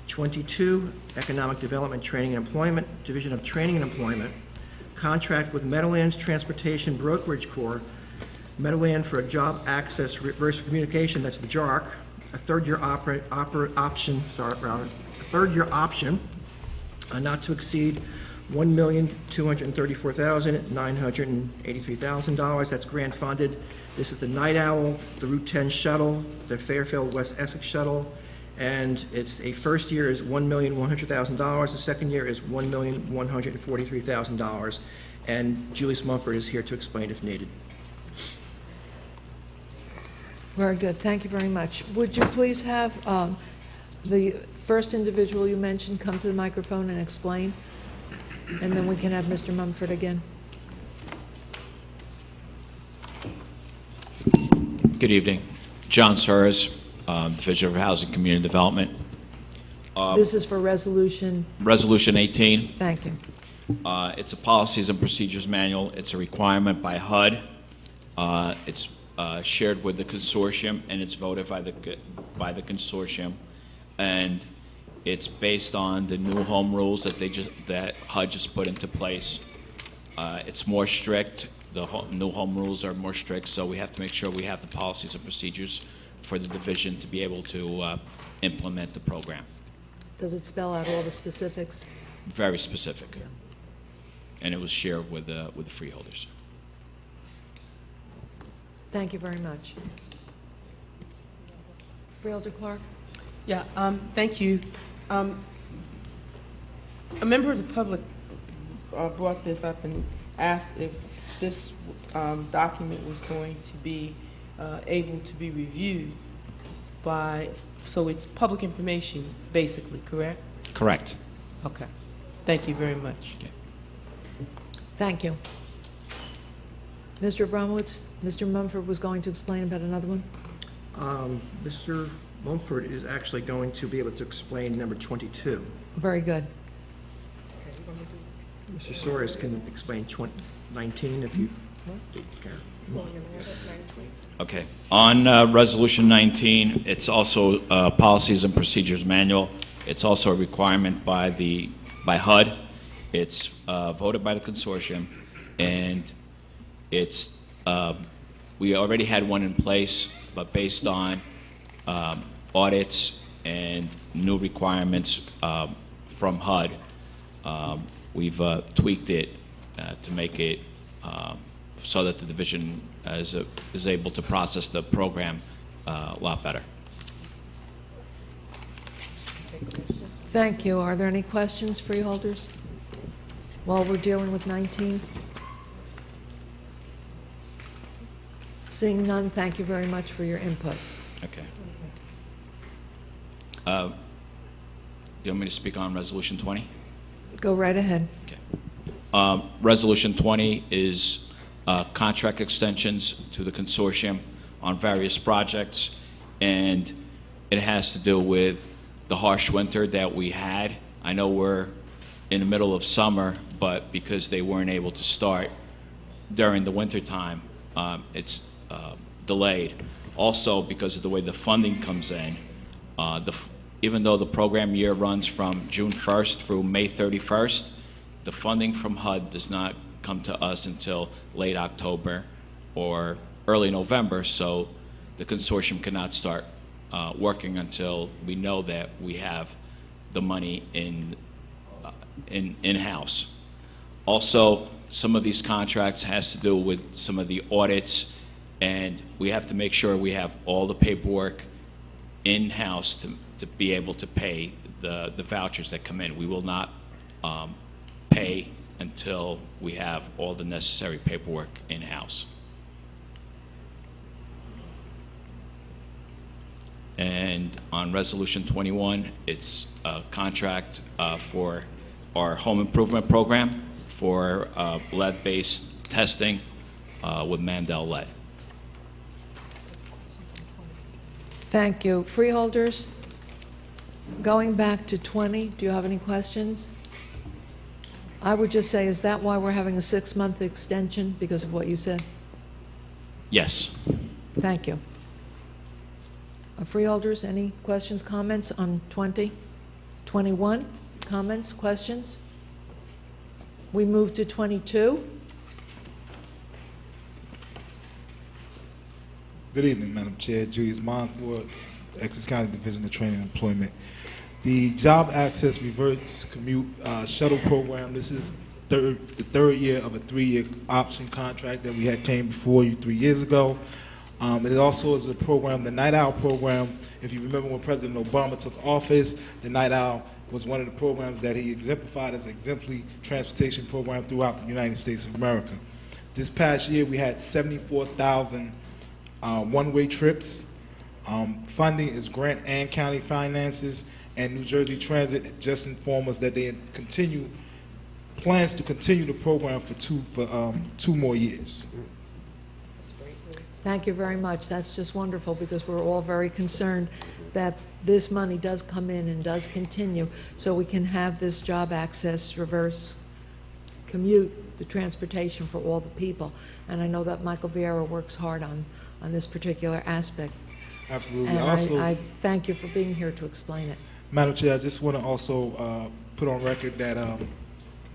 22, Economic Development, Training and Employment, Division of Training and Employment, contract with Meadowlands Transportation Brokerage Corps, Meadowland for a Job Access Reverse Communication, that's the JARC, a third-year option, not to exceed $1,234,983,000. That's grant funded. This is the Night Owl, the Route 10 shuttle, the Fairfield West Essex shuttle, and it's a first year is $1,100,000. The second year is $1,143,000. And Julius Mumford is here to explain if needed. Very good. Thank you very much. Would you please have the first individual you mentioned come to the microphone and explain? And then we can have Mr. Mumford again. Good evening. John Soares, Division of Housing Community Development. This is for Resolution 18. Thank you. It's a Policies and Procedures Manual. It's a requirement by HUD. It's shared with the consortium, and it's voted by the consortium. And it's based on the new home rules that HUD just put into place. It's more strict. The new home rules are more strict, so we have to make sure we have the policies and procedures for the division to be able to implement the program. Does it spell out all the specifics? Very specific. Yeah. And it was shared with the freeholders. Thank you very much. Freeholder Clark? Yeah, thank you. A member of the public brought this up and asked if this document was going to be able to be reviewed by, so it's public information, basically, correct? Correct. Okay. Thank you very much. Okay. Thank you. Mr. Abramowitz, Mr. Mumford was going to explain about another one. Mr. Mumford is actually going to be able to explain number 22. Very good. Mr. Soares can explain 19 if you care. Okay. On Resolution 19, it's also Policies and Procedures Manual. It's also a requirement by HUD. It's voted by the consortium, and it's we already had one in place, but based on audits and new requirements from HUD, we've tweaked it to make it so that the division is able to process the program a lot better. Thank you. Are there any questions, freeholders, while we're dealing with 19? Seeing none, thank you very much for your input. Okay. You want me to speak on Resolution 20? Go right ahead. Resolution 20 is contract extensions to the consortium on various projects, and it has to do with the harsh winter that we had. I know we're in the middle of summer, but because they weren't able to start during the winter time, it's delayed. Also, because of the way the funding comes in, even though the program year runs from June 1st through May 31st, the funding from HUD does not come to us until late October or early November, so the consortium cannot start working until we know that we have the money in-house. Also, some of these contracts has to do with some of the audits, and we have to make sure we have all the paperwork in-house to be able to pay the vouchers that come in. We will not pay until we have all the necessary paperwork in-house. And on Resolution 21, it's a contract for our home improvement program for lead-based testing with Mandel Lead. Thank you. Freeholders, going back to 20, do you have any questions? I would just say, is that why we're having a 6-month extension, because of what you said? Yes. Thank you. Freeholders, any questions, comments on 20? 21, comments, questions? We move to 22. Good evening, Madam Chair. Julius Monfort, Essex County Division of Training and Employment. The Job Access Reverse Commute Shuttle Program, this is the third year of a 3-year option contract that we had came before you 3 years ago. It also is a program, the Night Owl program. If you remember when President Obama took office, the Night Owl was one of the programs that he exemplified as an exemplary transportation program throughout the United States of America. This past year, we had 74,000 one-way trips. Funding is grant and county finances, and New Jersey Transit just informed us that they plans to continue the program for two more years. Thank you very much. That's just wonderful, because we're all very concerned that this money does come in and does continue, so we can have this job access reverse commute, the transportation for all the people. And I know that Michael Vieira works hard on this particular aspect. Absolutely. And Also, I thank you for being here to explain it. Madam Chair, I just want to also put on record that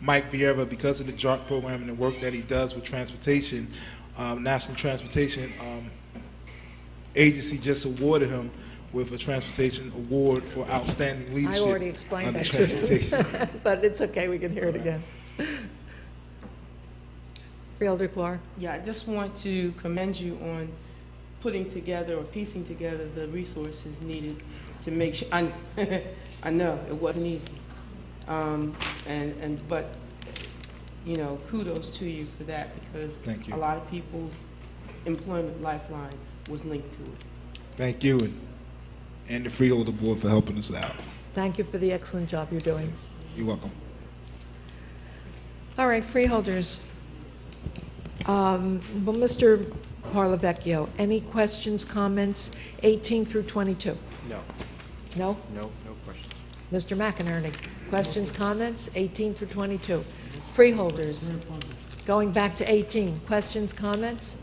Mike Vieira, because of the JARC program and the work that he does with transportation, National Transportation Agency just awarded him with a transportation award for outstanding leadership. I already explained under that to transportation. but it's okay, we can hear it again. Freeholder Clark. Yeah, I just want to commend you on putting together or piecing together the resources needed to make sure. I know it wasn't easy, but you know, kudos to you for that, because Thank you. a lot of people's employment lifeline was linked to it. Thank you, and the Freeholder Board for helping us out. Thank you for the excellent job you're doing. You're welcome. All right, freeholders. Well, Mr. Parlavecchio. Any questions, comments, 18 through 22? No. No? No questions. Mr. McInerney, questions, comments, 18 through 22? Freeholders, going back to 18, questions, comments?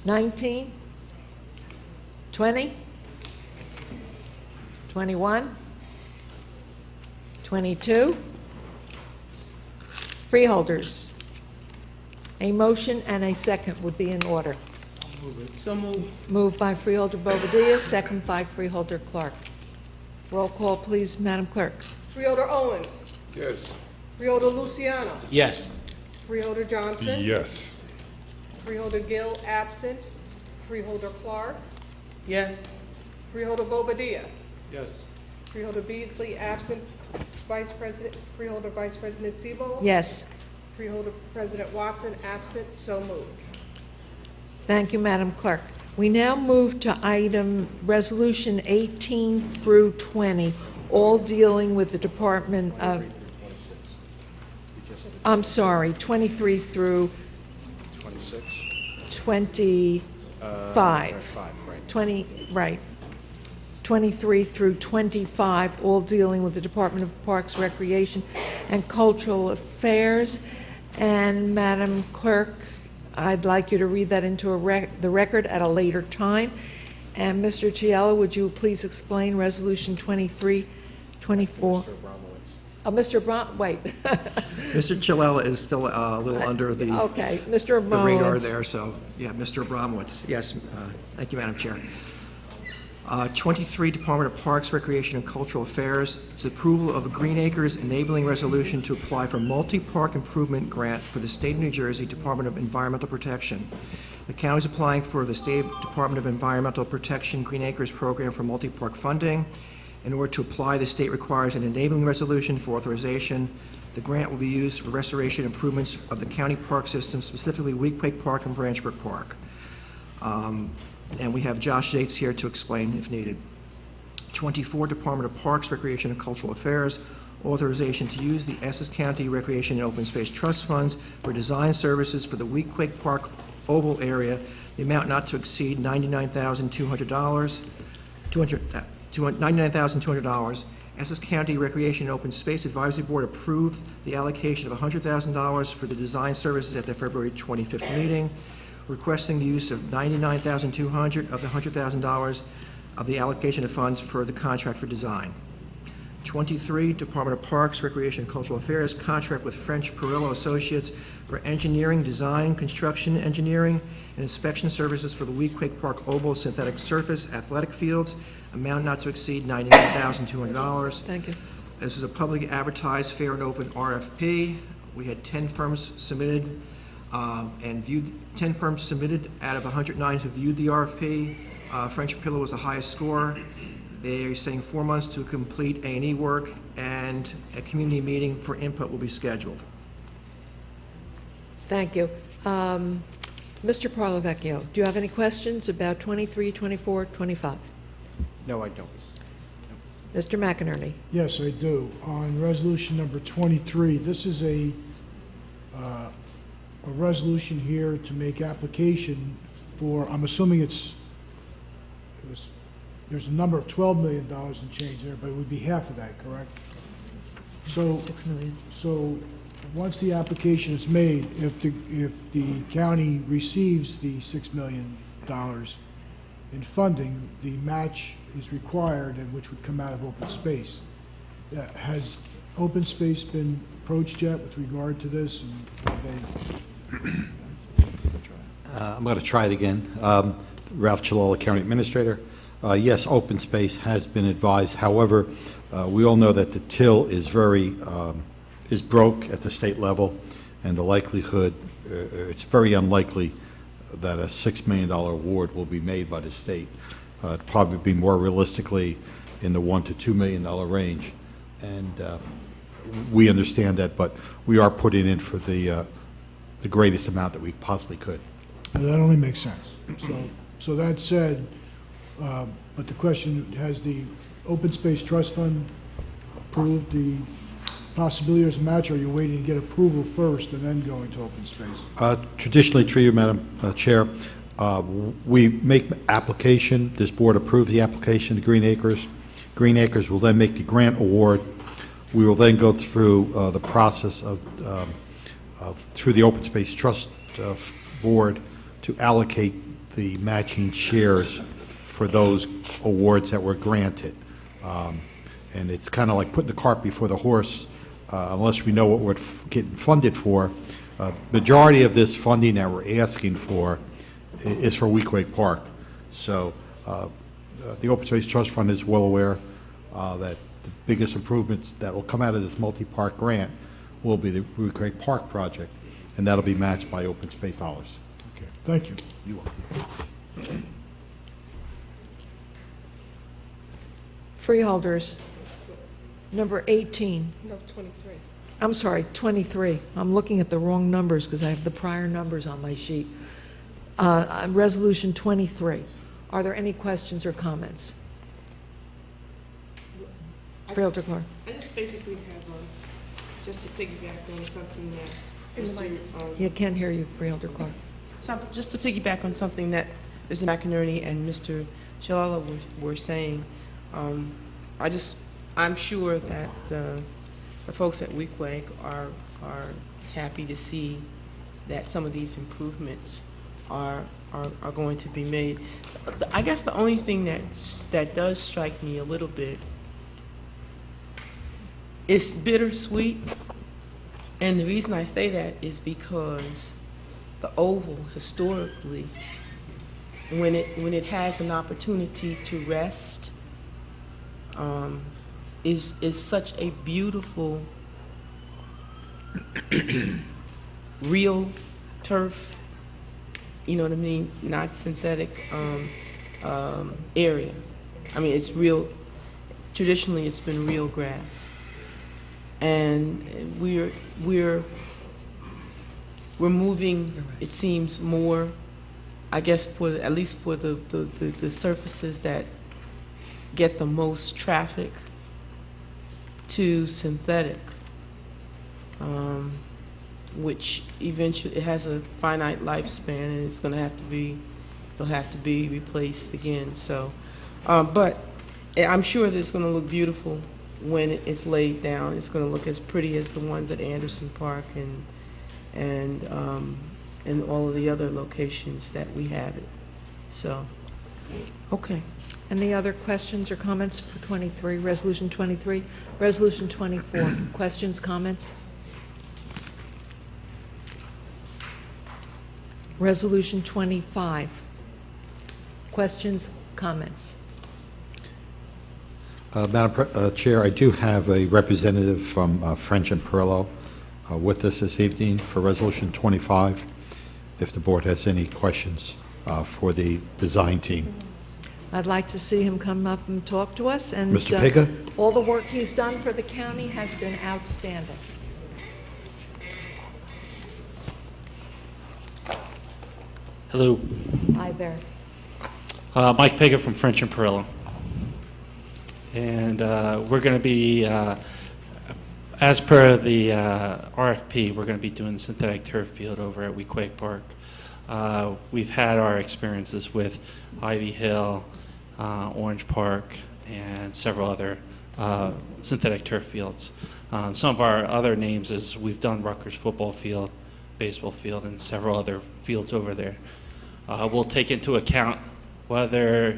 19? 20? 21? 22? Freeholders, a motion and a second would be in order. So moved. Moved by Freeholder Bobadilla, second by Freeholder Clark. Roll call, please, Madam Clerk. Freeholder Owens. Yes. Freeholder Luciano. Yes. Freeholder Johnson. Yes. Freeholder Gill, absent. Freeholder Clark. Yes. Freeholder Bobadilla. Yes. Freeholder Beasley, absent. Freeholder Vice President Sebo. Yes. Freeholder President Watson, absent. So moved. Thank you, Madam Clerk. We now move to item Resolution 18 through 20, all dealing with the Department of, I'm sorry, 23 through 25. 23 through 25, all dealing with the Department of Parks, Recreation, and Cultural Affairs. And Madam Clerk, I'd like you to read that into the record at a later time. And Mr. Chiella, would you please explain Resolution 23, 24? Wait. Mr. Chilella is still a little under the Okay, Mr. the radar Abramowitz. there, so, yeah, Mr. Abramowitz. Yes, thank you, Madam Chair. 23, Department of Parks, Recreation, and Cultural Affairs. It's approval of a Green Acres enabling resolution to apply for multi-park improvement grant for the State of New Jersey Department of Environmental Protection. The county is applying for the State Department of Environmental Protection Green Acres program for multi-park funding. In order to apply, the state requires an enabling resolution for authorization. The grant will be used for restoration improvements of the county park system, specifically Weequahic Park and Branchbrook Park. And we have Josh Yates here to explain if needed. 24, Department of Parks, Recreation, and Cultural Affairs, authorization to use the Essex County Recreation and Open Space Trust Funds for design services for the Weequahic Park Oval area, the amount not to exceed $99,200. $99,200. Essex County Recreation and Open Space Advisory Board approved the allocation of $100,000 for the design services at their February 25th meeting, requesting the use of $99,200 of the $100,000 of the allocation of funds for the contract for design. 23, Department of Parks, Recreation, and Cultural Affairs, contract with French Perillo Associates for engineering, design, construction engineering, and inspection services for the Weequahic Park Oval Synthetic Surface Athletic Fields, amount not to exceed $99,200. Thank you. This is a publicly advertised, fair and open RFP. We had 10 firms submitted and viewed. 10 firms submitted out of 109 who viewed the RFP. French Perillo was the highest score. They are saying 4 months to complete A&E work, and a community meeting for input will be scheduled. Thank you. Mr. Parlavecchio, do you have any questions about 23, 24, 25? No, I don't. Mr. McInerney? Yes, I do. On resolution number 23, this is a resolution here to make application for, I'm assuming there's a number of $12 million in change there, but it would be half of that, correct? So, $6 million. So, once the application is made, if the county receives the $6 million in funding, the match is required, and which would come out of open space. Has open space been approached yet with regard to this? And I'm going to try it again. Ralph Chilala, County Administrator. Yes, open space has been advised. However, we all know that the till is is broke at the state level, and the likelihood, it's very unlikely that a $6 million award will be made by the state. It'd probably be more realistically in the $1 to $2 million range, and we understand that, but we are putting in for the greatest amount that we possibly could. that only makes sense. So that said, but the question, has the Open Space Trust Fund approved the possibility as a match, or are you waiting to get approval first and then going to open space? Traditionally, through you, Madam Chair, we make application, this board approves the application to Green Acres. Green Acres will then make the grant award. We will then go through the process of through the Open Space Trust Board to allocate the matching shares for those awards that were granted. And it's kind of like putting the cart before the horse, unless we know what we're getting funded for. Majority of this funding that we're asking for is for Weequahic Park. So the Open Space Trust Fund is well aware that the biggest improvements that will come out of this multi-park grant will be the Weequahic Park project, and that'll be matched by open space dollars. Okay, thank you. You are. Freeholders, number 18. No, 23. I'm sorry, 23. I'm looking at the wrong numbers because I have the prior numbers on my sheet. Resolution 23. Are there any questions or comments? Freeholder Clark. I just basically have, just to piggyback on something that Mr. Yeah, can't hear you, Freeholder Clark. Just to piggyback on something that Mr. McInerney and Mr. Shalala were saying, I'm sure that the folks at Weequahic are happy to see that some of these improvements are going to be made. I guess the only thing that does strike me a little bit, it's bittersweet, and the reason I say that is because the Oval historically, when it has an opportunity to rest, is such a beautiful real turf, you know what I mean, not synthetic area. I mean, it's real, traditionally it's been real grass. And we're moving, it seems, more, I guess, at least for the surfaces that get the most traffic, to synthetic, which eventually it has a finite lifespan and it's going to have to be, it'll have to be replaced again. So, but I'm sure that it's going to look beautiful when it's laid down. It's going to look as pretty as the ones at Anderson Park and all of the other locations that we have it. So, okay. Any other questions or comments for 23, Resolution 23? Resolution 24, questions, comments? Resolution 25, questions, comments? Madam Chair, I do have a representative from French and Perillo with us this evening for Resolution 25, if the board has any questions for the design team. I'd like to see him come up and talk to us. And Mr. Piga? All the work he's done for the county has been outstanding. Hello. Hi there. Mike Piga from French and Perillo. And we're going to be, as per the RFP, we're going to be doing the synthetic turf field over at Weequahic Park. We've had our experiences with Ivy Hill, Orange Park, and several other synthetic turf fields. Some of our other names is we've done Rutgers football field, baseball field, and several other fields over there. We'll take into account whatever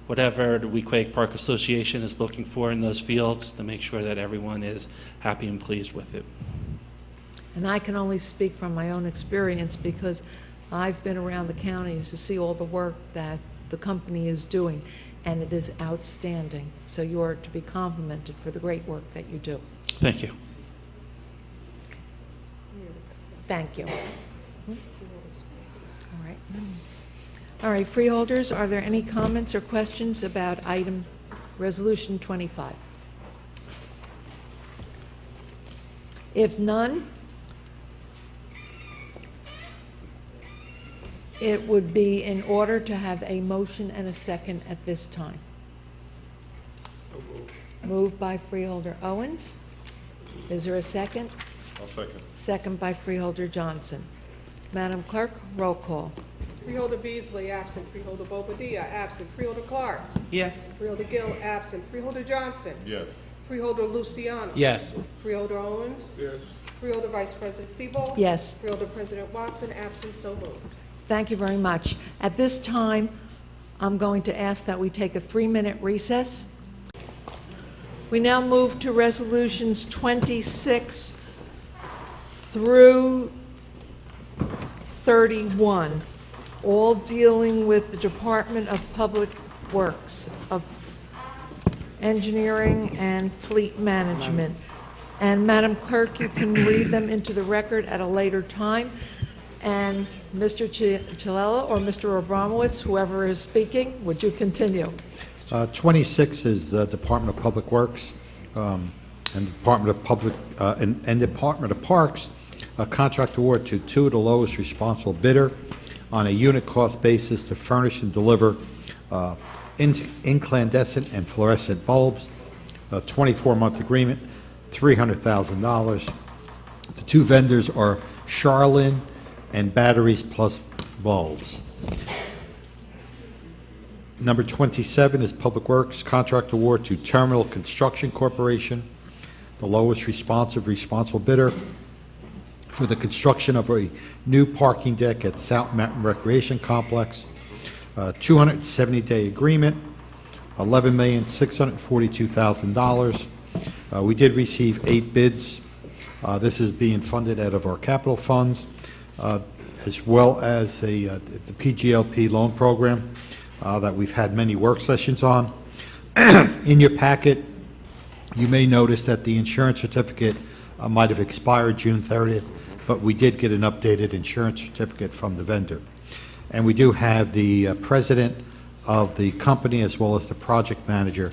the Weequahic Park Association is looking for in those fields to make sure that everyone is happy and pleased with it. And I can only speak from my own experience because I've been around the county to see all the work that the company is doing, and it is outstanding. So you are to be complimented for the great work that you do. Thank you. Thank you. All right. All right, freeholders, are there any comments or questions about item Resolution 25? If none, it would be in order to have a motion and a second at this time. Moved by Freeholder Owens, Is there a second? I'll second. Second by Freeholder Johnson. Madam Clerk, roll call. Freeholder Beasley, absent. Freeholder Bobadilla, absent. Freeholder Clark. Yes. Freeholder Gill, absent. Freeholder Johnson. Yes. Freeholder Luciano. Yes. Freeholder Owens. Yes. Freeholder Vice President Sebo. Yes. Freeholder President Watson, absent. So moved. Thank you very much. At this time, I'm going to ask that we take a 3-minute recess. We now move to resolutions 26 through 31, all dealing with the Department of Public Works, of Engineering and Fleet Management. And Madam Clerk, you can read them into the record at a later time. And Mr. Chilela or Mr. Abramowitz, whoever is speaking, would you continue? 26 is Department of Public Works and Department of Parks, a contract award to two of the lowest responsible bidder on a unit cost basis to furnish and deliver incandescent and fluorescent bulbs, a 24-month agreement, $300,000. The two vendors are Charlin and Batteries Plus Bulbs. Number 27 is Public Works, contract award to Terminal Construction Corporation, the lowest responsible bidder, for the construction of a new parking deck at South Mountain Recreation Complex, 270-day agreement, $11,642,000. We did receive 8 bids. This is being funded out of our capital funds, as well as the PGLP loan program that we've had many work sessions on. In your packet, you may notice that the insurance certificate might have expired June 30th, but we did get an updated insurance certificate from the vendor. And we do have the president of the company as well as the project manager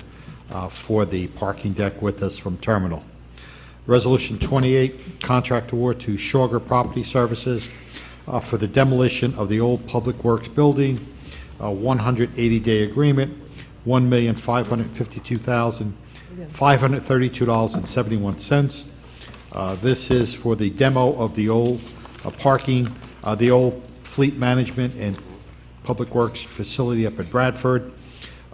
for the parking deck with us from Terminal. Resolution 28, contract award to Shawger Property Services for the demolition of the old Public Works building, a 180-day agreement, $1,552,532.71. This is for the demo of the old the old fleet management and Public Works facility up at Bradford.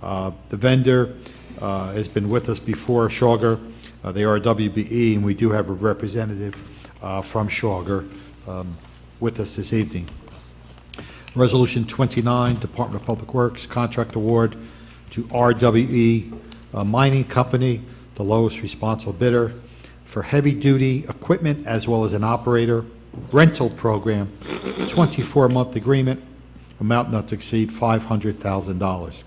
The vendor has been with us before, Shawger. They are WBE, and we do have a representative from Shawger with us this evening. Resolution 29, Department of Public Works, contract award to RWE Mining Company, the lowest responsible bidder, for heavy-duty equipment as well as an operator rental program, 24-month agreement, amount not to exceed $500,000.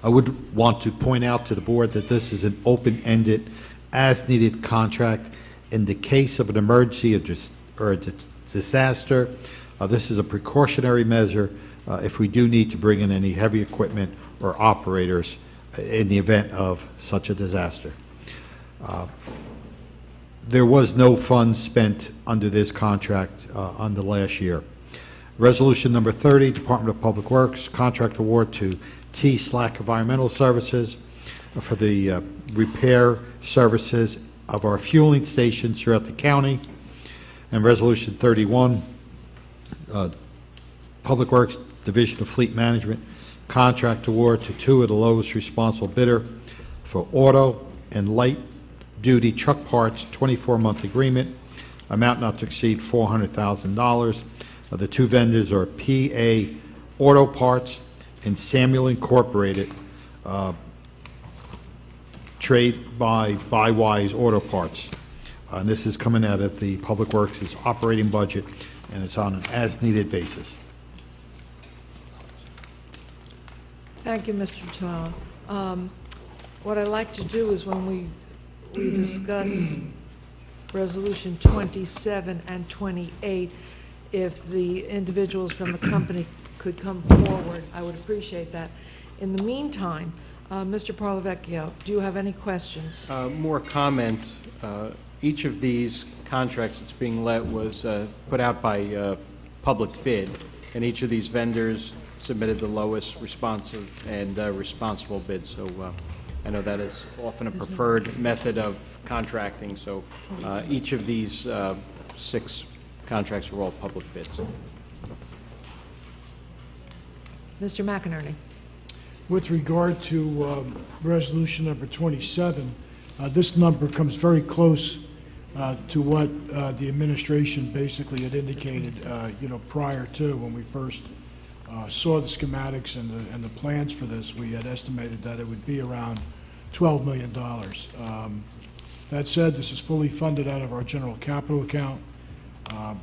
I would want to point out to the board that this is an open-ended, as-needed contract. In the case of an emergency or a disaster, this is a precautionary measure if we do need to bring in any heavy equipment or operators in the event of such a disaster. There was no funds spent under this contract on the last year. Resolution number 30, Department of Public Works, contract award to T-Slack Environmental Services for the repair services of our fueling stations throughout the county. And Resolution 31, Public Works Division of Fleet Management, contract award to two of the lowest responsible bidder for auto and light-duty truck parts, 24-month agreement, amount not to exceed $400,000. The two vendors are PA Auto Parts and Samuel Incorporated, trade by Bywise Auto Parts. And this is coming out of the Public Works' operating budget, and it's on an as-needed basis. Thank you, Mr. Chilela. What I'd like to do is when we discuss Resolution 27 and 28, if the individuals from the company could come forward, I would appreciate that. In the meantime, Mr. Parlavecchio, do you have any questions? More comments. Each of these contracts that's being let was put out by public bid, and each of these vendors submitted the lowest responsive and responsible bid. So I know that is often a preferred method of contracting, so each of these 6 contracts are all public bids. Mr. McInerney. With regard to resolution number 27, this number comes very close to what the administration basically had indicated, prior to when we first saw the schematics and the plans for this. We had estimated that it would be around $12 million. That said, this is fully funded out of our general capital account,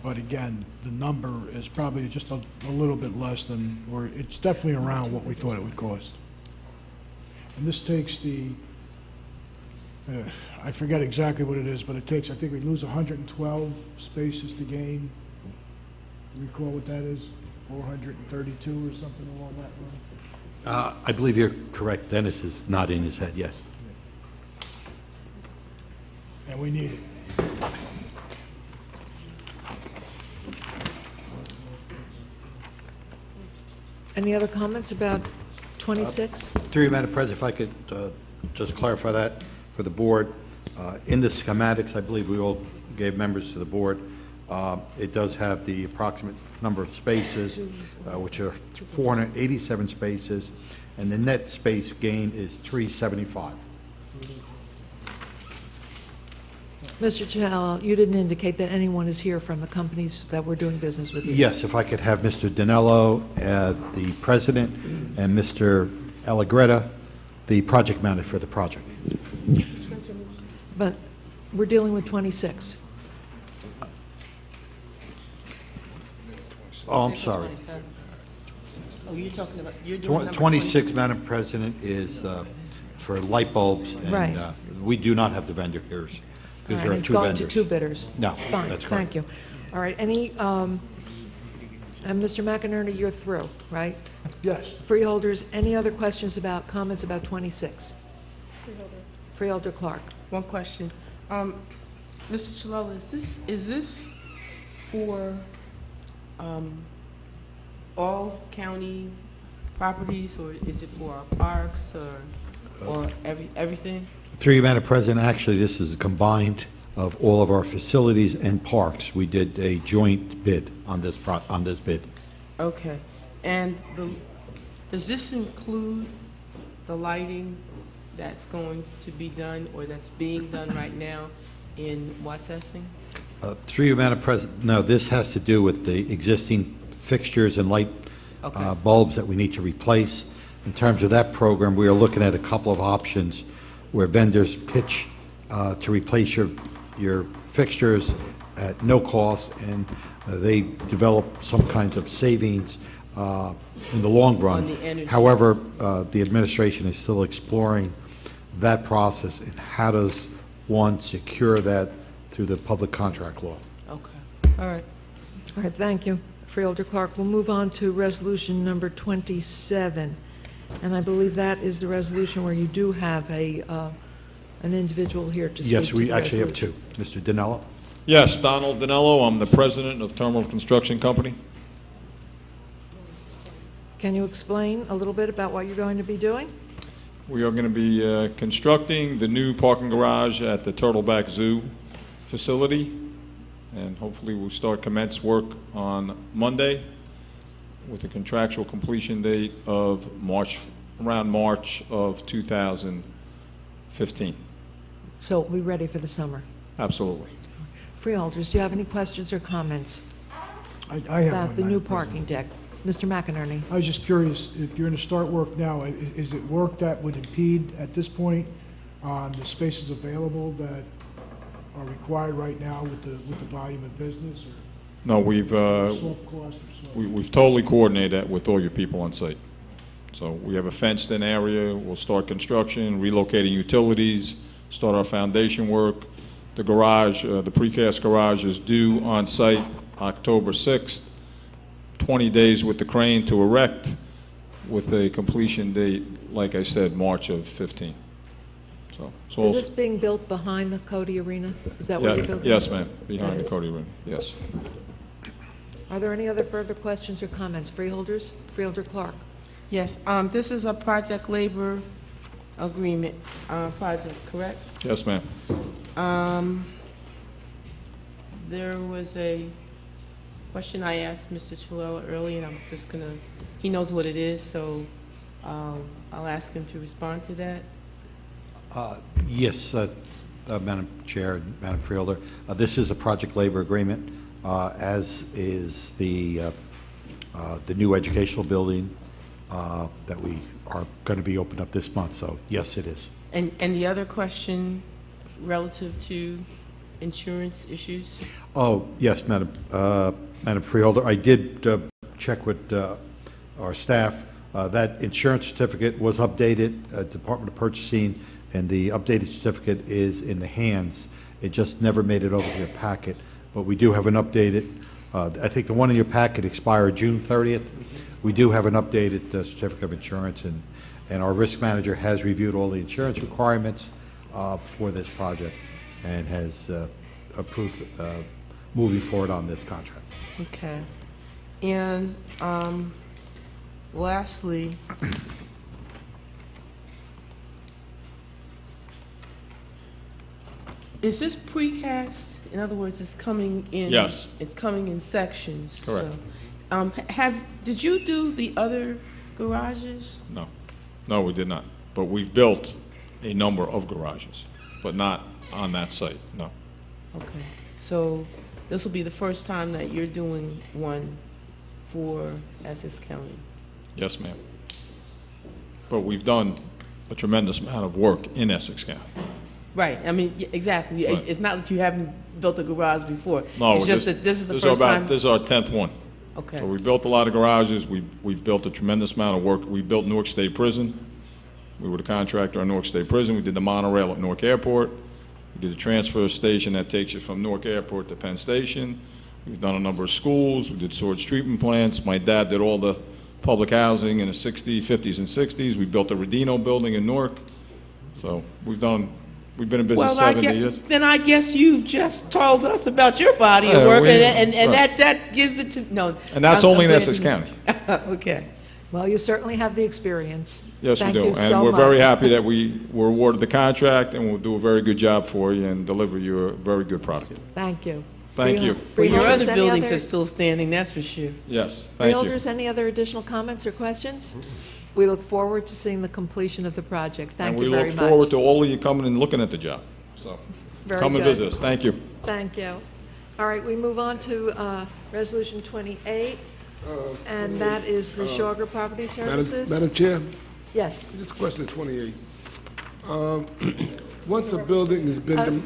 but again, the number is probably just a little bit less than, or it's definitely around what we thought it would cost. And this takes I forget exactly what it is, but it takes, I think we lose 112 spaces to gain. Recall what that is? 432 or something along that line? I believe you're correct. Dennis is nodding his head, yes. And we need it. Any other comments about 26? Through you, Madam President, if I could just clarify that for the board. In the schematics, I believe we all gave members to the board, it does have the approximate number of spaces, which are 487 spaces, and the net space gain is 375. Mr. Chahal, you didn't indicate that anyone is here from the companies that we're doing business with. Yes, if I could have Mr. Danello, the president, and Mr. Allegretta, the project manager for the project. But we're dealing with 26. Oh, I'm sorry. Oh, you're talking about, you're doing number 26, Madam President, is for light bulbs, and Right. We do not have the vendor here, because All there right, are it's 2 gone vendors. to 2 bidders. No, Fine, that's thank correct. you. All right, any, and Mr. McInerney, you're through, right? Yes. Freeholders, any other questions about, comments about 26? Freeholder Clark. One question. Mr. Chilella, is this for all county properties, or is it for our parks, or everything? Through you, Madam President, actually, this is combined of all of our facilities and parks. We did a joint bid on this bid. Okay. And does this include the lighting that's going to be done, or that's being done right now in Watsessing? Through you, Madam President, no, this has to do with the existing fixtures and light bulbs that we need to replace. In terms of that program, we are looking at a couple of options where vendors pitch to replace your fixtures at no cost, and they develop some kinds of savings in the long run. the energy. However, the administration is still exploring that process, and how does one secure that through the public contract law. Okay. All right. All right, thank you, Freeholder Clark. We'll move on to resolution number 27. And I believe that is the resolution where you do have an individual here to speak to the Yes, we actually have resolution. 2. Mr. Danello? Yes, Donald Danello. I'm the president of Terminal Construction Company. Can you explain a little bit about what you're going to be doing? We are going to be constructing the new parking garage at the Turtleback Zoo facility, and hopefully we'll start commence work on Monday with a contractual completion date of around March of 2015. So we'll be ready for the summer. Absolutely. Freeholders, do you have any questions or comments I have about one, the new Madam parking deck? Mr. McInerney. I was just curious, if you're going to start work now, is it work that would impede at this point on the spaces available that are required right now with the volume of business? Or No, we've soft cost or soft? we've totally coordinated that with all your people on site. So we have a fenced-in area. We'll start construction, relocating utilities, start our foundation work. The garage, the precast garage, is due on site October 6th. 20 days with the crane to erect, with a completion date, like I said, March of 15. So Is this being built behind the Cody Arena? Is that what yeah, you're building? yes, ma'am, behind That the is. Cody Room, yes. Are there any other further questions or comments? Freeholders? Freeholder Clark. Yes, this is a project labor agreement project, correct? Yes, ma'am. There was a question I asked Mr. Chilella earlier, and I'm just gonna, he knows what it is, so I'll ask him to respond to that. Yes, Madam Chair, and Madam Freeholder, this is a project labor agreement, as is the new educational building that we are going to be opening up this month. So yes, it is. And the other question relative to insurance issues? Oh, yes, Madam Freeholder, I did check with our staff. That insurance certificate was updated at Department of Purchasing, and the updated certificate is in the hands. It just never made it over to your packet, but we do have an updated. I think the one in your packet expired June 30th. We do have an updated certificate of insurance, and our risk manager has reviewed all the insurance requirements for this project and has approved moving forward on this contract. Okay. And lastly, is this precast? In other words, it's coming in. Yes. It's coming in sections. Correct. So, did you do the other garages? No. No, we did not. But we've built a number of garages, but not on that site, no. Okay. So this will be the first time that you're doing one for Essex County. Yes, ma'am. But we've done a tremendous amount of work in Essex County. Right. I mean, exactly. Right. It's not that you haven't built a garage before. No, it's just that this is the first time. This is our 10th one. Okay. So we built a lot of garages. We've built a tremendous amount of work. We built Newark State Prison. We were the contractor on Newark State Prison. We did the monorail at Newark Airport. We did the transfer station that takes you from Newark Airport to Penn Station. We've done a number of schools. We did sewage treatment plants. My dad did all the public housing in the 60s, 50s, and 60s. We built the Rodino building in Newark. So we've been in business 70 years. Then I guess you just told us about your body of Yeah, work, we- and right. that gives it to, no. And that's I'm only in glad Essex you- County. Okay. Well, you certainly have the experience. Yes, Thank we do. you so And we're much. very happy that we were awarded the contract, and we'll do a very good job for you and deliver you a very good product. Thank you. Thank you. Well, your Freeholders, other any buildings other- are still standing, that's for sure. Yes, thank you. Freeholders, any other additional comments or questions? We look forward to seeing the completion of the project. Thank you very And we look forward much. to all of you coming and looking at the job. So Very come and good. visit us. Thank you. Thank you. All right, we move on to Resolution 28, and that is the Shawger Property Services. Madam Chair, Yes. this question 28. Once a building has been,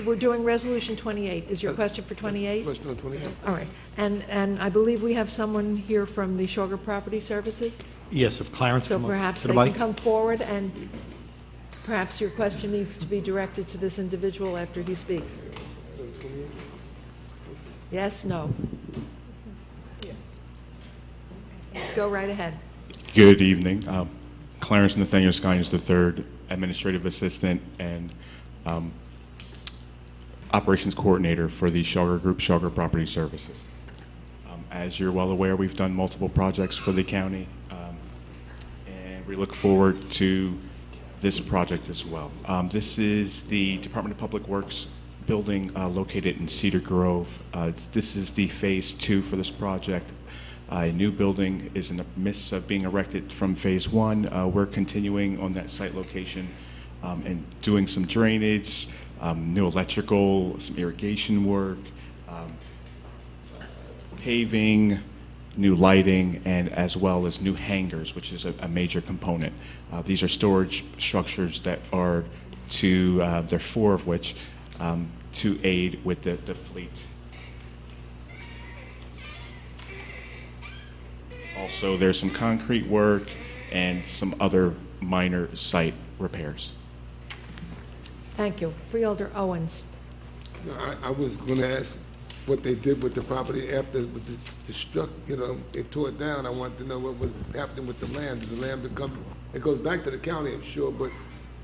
We're doing Resolution 28. Is your question for 28? question on 28. All right. And I believe we have someone here from the Shawger Property Services? Yes, if Clarence So come up perhaps to they the can mic. come forward, and perhaps your question needs to be directed to this individual after he speaks. Yes, no? Go right ahead. Good evening. Clarence Nathaniel Skynes III, Administrative Assistant and Operations Coordinator for the Shawger Group, Shawger Property Services. As you're well aware, we've done multiple projects for the county, and we look forward to this project as well. This is the Department of Public Works building located in Cedar Grove. This is the phase 2 for this project. A new building is in the midst of being erected from phase 1. We're continuing on that site location and doing some drainage, new electrical, some irrigation work, paving, new lighting, and as well as new hangars, which is a major component. These are storage structures that are to, there are 4 of which, to aid with the fleet. Also, there's some concrete work and some other minor site repairs. Thank you. Freeholder Owens. No, I was going to ask what they did with the property after with the struck, they tore it down. I wanted to know what was happening with the land. Does the land become, it goes back to the county, I'm sure, but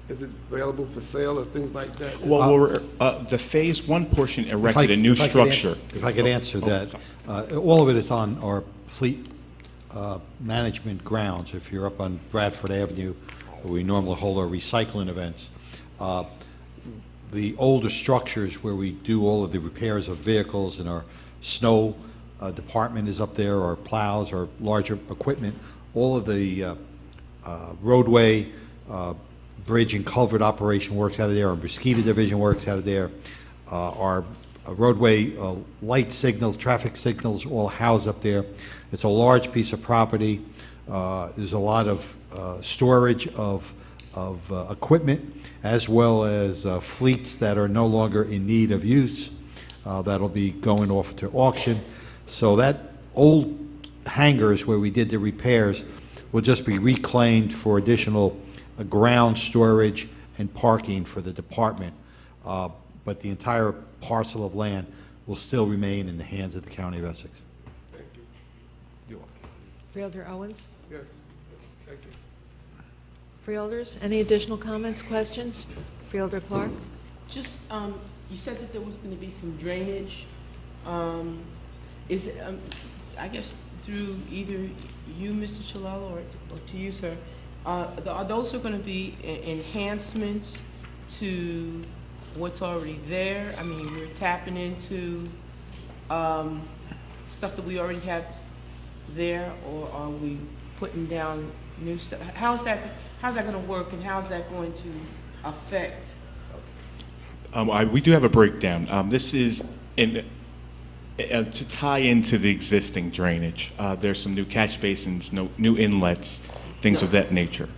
is it available for sale or things like that? Well, the phase 1 portion erected a new structure. If I could answer that, all of it is on our fleet management grounds. If you're up on Bradford Avenue We normally hold our recycling events. The older structures where we do all of the repairs of vehicles, and our snow department is up there, our plows, our larger equipment, all of the roadway, bridge and culvert operation works out of there, our mosquito division works out of there, our roadway light signals, traffic signals, all housed up there. It's a large piece of property. There's a lot of storage of equipment, as well as fleets that are no longer in need of use. That'll be going off to auction. So that old hangars where we did the repairs will just be reclaimed for additional ground storage and parking for the department. But the entire parcel of land will still remain in the hands of the County of Essex. Thank you. You're welcome. Freeholder Owens? Yes, thank you. Freeholders, any additional comments, questions? Freeholder Clark? Just, you said that there was going to be some drainage. Is it, I guess through either you, Mr. Chilello, or to you, sir, are those going to be enhancements to what's already there? I mean, we're tapping into stuff that we already have there, or are we putting down new stuff? How's that going to work, and how's that going to affect? We do have a breakdown. This is to tie into the existing drainage. There's some new catch basins, new inlets, things of that nature.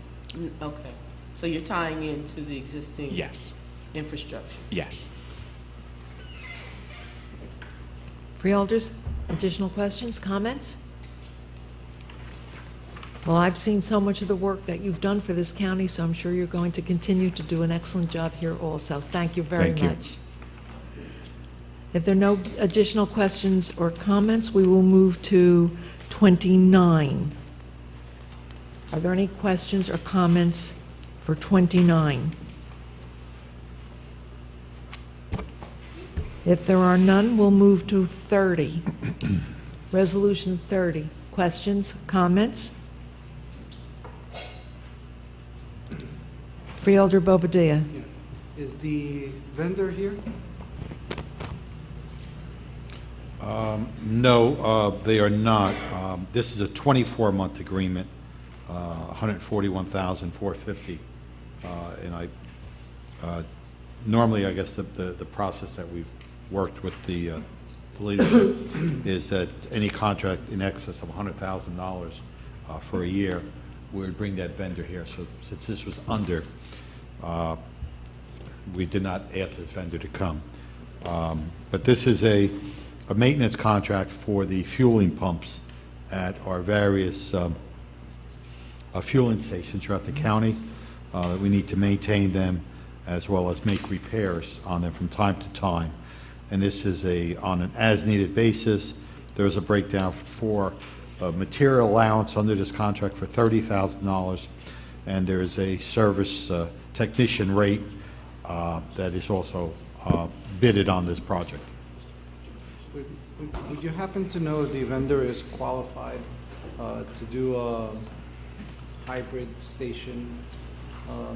Okay, so you're tying into the existing Yes. infrastructure. Yes. Freeholders, additional questions, comments? Well, I've seen so much of the work that you've done for this county, so I'm sure you're going to continue to do an excellent job here also. Thank you very Thank you. much. If there are no additional questions or comments, we will move to 29. Are there any questions or comments for 29? If there are none, we'll move to 30. Resolution 30. Questions, comments? Freeholder Bobadilla. Is the vendor here? No, they are not. This is a 24-month agreement, $141,450. And normally, I guess the process that we've worked with the leadership is that any contract in excess of $100,000 for a year, we would bring that vendor here. So since this was under, we did not ask this vendor to come. But this is a maintenance contract for the fueling pumps at our various fueling stations throughout the county. We need to maintain them as well as make repairs on them from time to time. And this is on an as-needed basis. There's a breakdown for material allowance under this contract for $30,000, and there is a service technician rate that is also bidded on this project. Would you happen to know if the vendor is qualified to do a hybrid station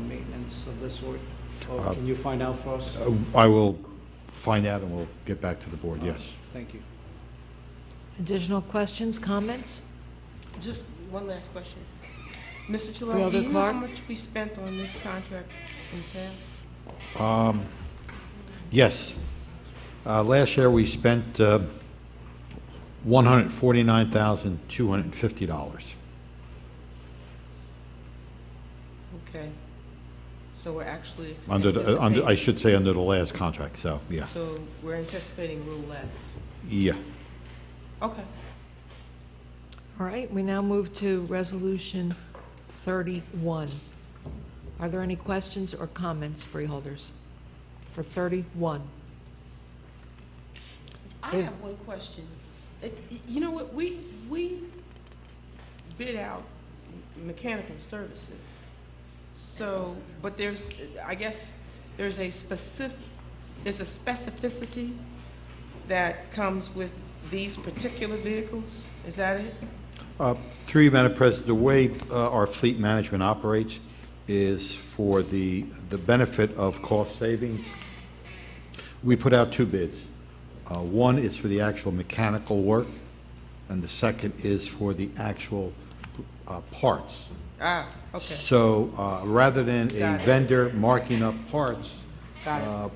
maintenance of this sort? Or can you find out for us? I will find out and we'll get back to the board, yes. Thank you. Additional questions, comments? Just one last question. Mr. Chilello, Freeholder do you know how Clark? much we spent on this contract in the past? Yes. Last year, we spent $149,250. Okay. So we're actually I should say under the last contract, so, yeah. So we're anticipating a little less. Yeah. Okay. All right, we now move to Resolution 31. Are there any questions or comments, freeholders, for 31? I have one question. You know what, we bid out mechanical services. So, but I guess there's a specificity that comes with these particular vehicles. Is that it? Through you, Madam President, the way our fleet management operates, is for the benefit of cost savings. We put out 2 bids. One is for the actual mechanical work, and the second is for the actual parts. Ah, okay. So rather than Got a it. vendor marking up parts, Got it.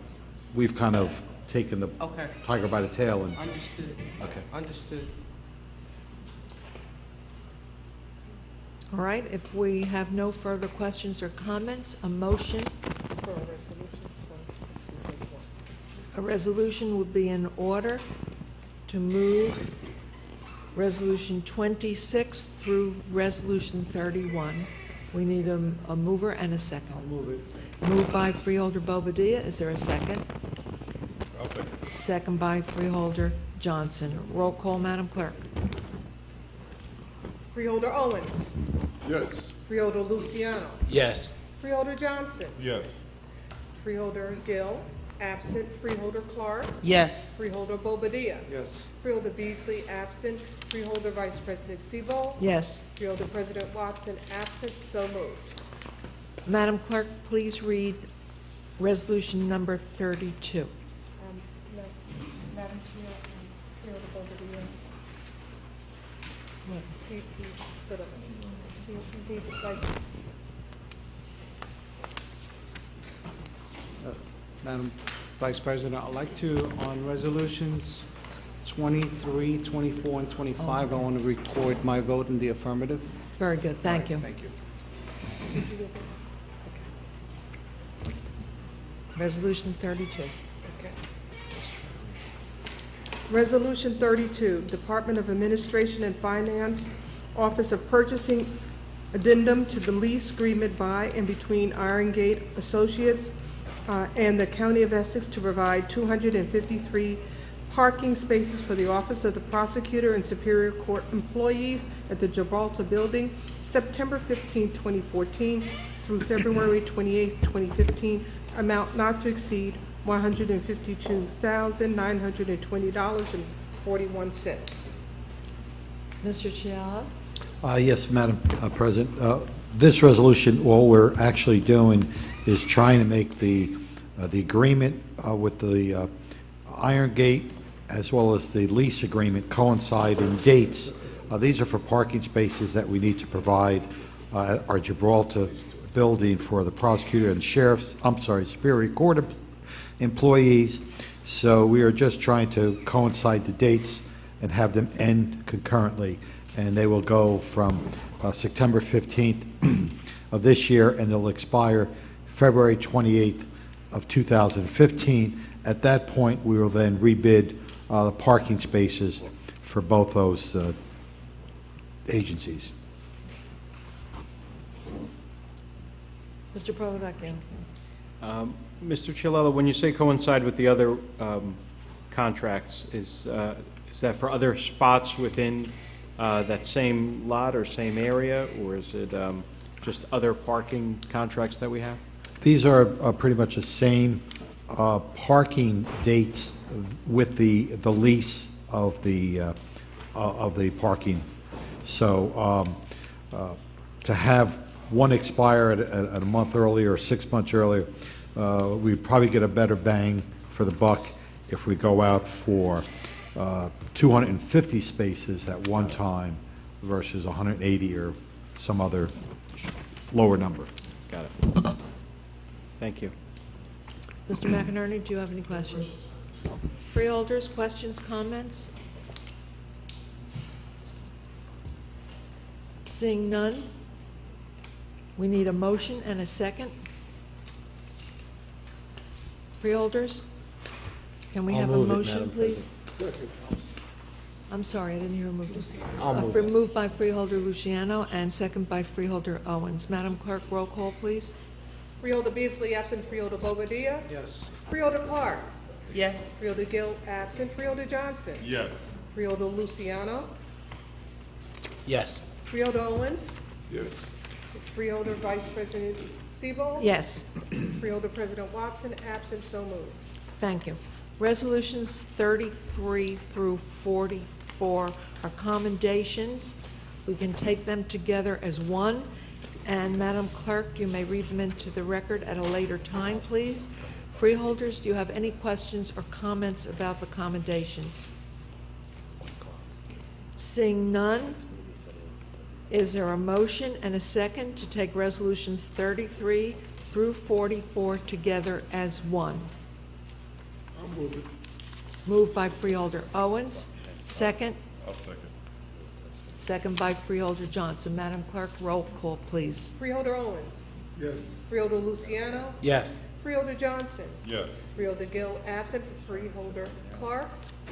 we've kind of taken the Okay. tiger by the tail and. Understood. Okay. Understood. All right, if we have no further questions or comments, a motion, a resolution would be in order to move Resolution 26 through Resolution 31. We need a mover and a second. I'll move it. Moved by Freeholder Bobadilla. Is there a second? I'll second. Second by Freeholder Johnson. Roll call, Madam Clerk. Freeholder Owens. Yes. Freeholder Luciano. Yes. Freeholder Johnson. Yes. Freeholder Gill, absent. Freeholder Clark. Yes. Freeholder Bobadilla. Yes. Freeholder Beasley, absent. Freeholder Vice President Sebo. Yes. Freeholder President Watson, absent. So moved. Madam Clerk, please read Resolution number 32. Madam Chair, Freeholder Bobadilla. Madam Vice President, I'd like to, on resolutions 23, 24, and 25, I want to record my vote in the affirmative. Very good, thank you. Thank you. Resolution 32. Resolution 32, Department of Administration and Finance, Office of Purchasing, addendum to the lease agreement by and between Iron Gate Associates and the County of Essex to provide 253 parking spaces for the Office of the Prosecutor and Superior Court employees at the Gibraltar Building, September 15, 2014 through February 28, 2015, amount not to exceed $152,920.41. Mr. Chiara? Yes, Madam President. This resolution, all we're actually doing is trying to make the agreement with the Iron Gate as well as the lease agreement coincide in dates. These are for parking spaces that we need to provide at our Gibraltar building for the prosecutor and Superior Court employees. So we are just trying to coincide the dates and have them end concurrently. And they will go from September 15th of this year, and they'll expire February 28th of 2015. At that point, we will then rebid the parking spaces for both those agencies. Mr. Provocchio? Mr. Chilella, when you say coincide with the other contracts, is that for other spots within that same lot or same area, or is it just other parking contracts that we have? These are pretty much the same parking dates with the lease of the parking. So to have one expire at a month earlier or 6 months earlier, we'd probably get a better bang for the buck if we go out for 250 spaces at one time versus 180 or some other lower number. Got it. Thank you. Mr. McInerney, do you have any questions? Freeholders, questions, comments? Seeing none, we need a motion and a second. Freeholders, can we I'll have a move it, motion, Madam please? I'm sorry, I didn't hear a motion. I'll move it. Moved by Freeholder Luciano and second by Freeholder Owens. Madam Clerk, roll call, please. Freeholder Beasley, absent. Freeholder Bobadilla. Yes. Freeholder Clark. Yes. Freeholder Gill, absent. Freeholder Johnson. Yes. Freeholder Luciano. Yes. Freeholder Owens. Yes. Freeholder Vice President Sebo. Yes. Freeholder President Watson, absent. So moved. Thank you. Resolutions 33 through 44 are commendations. We can take them together as one, And Madam Clerk, you may read them into the record at a later time, please. Freeholders, do you have any questions or comments about the commendations? Seeing none, is there a motion and a second to take resolutions 33 through 44 together as one? I'll move it. Moved by Freeholder Owens, second. I'll second. Second by Freeholder Johnson. Madam Clerk, roll call, please. Freeholder Owens. Yes. Freeholder Luciano. Yes. Freeholder Johnson. Yes. Freeholder Gill absent. Freeholder Clark.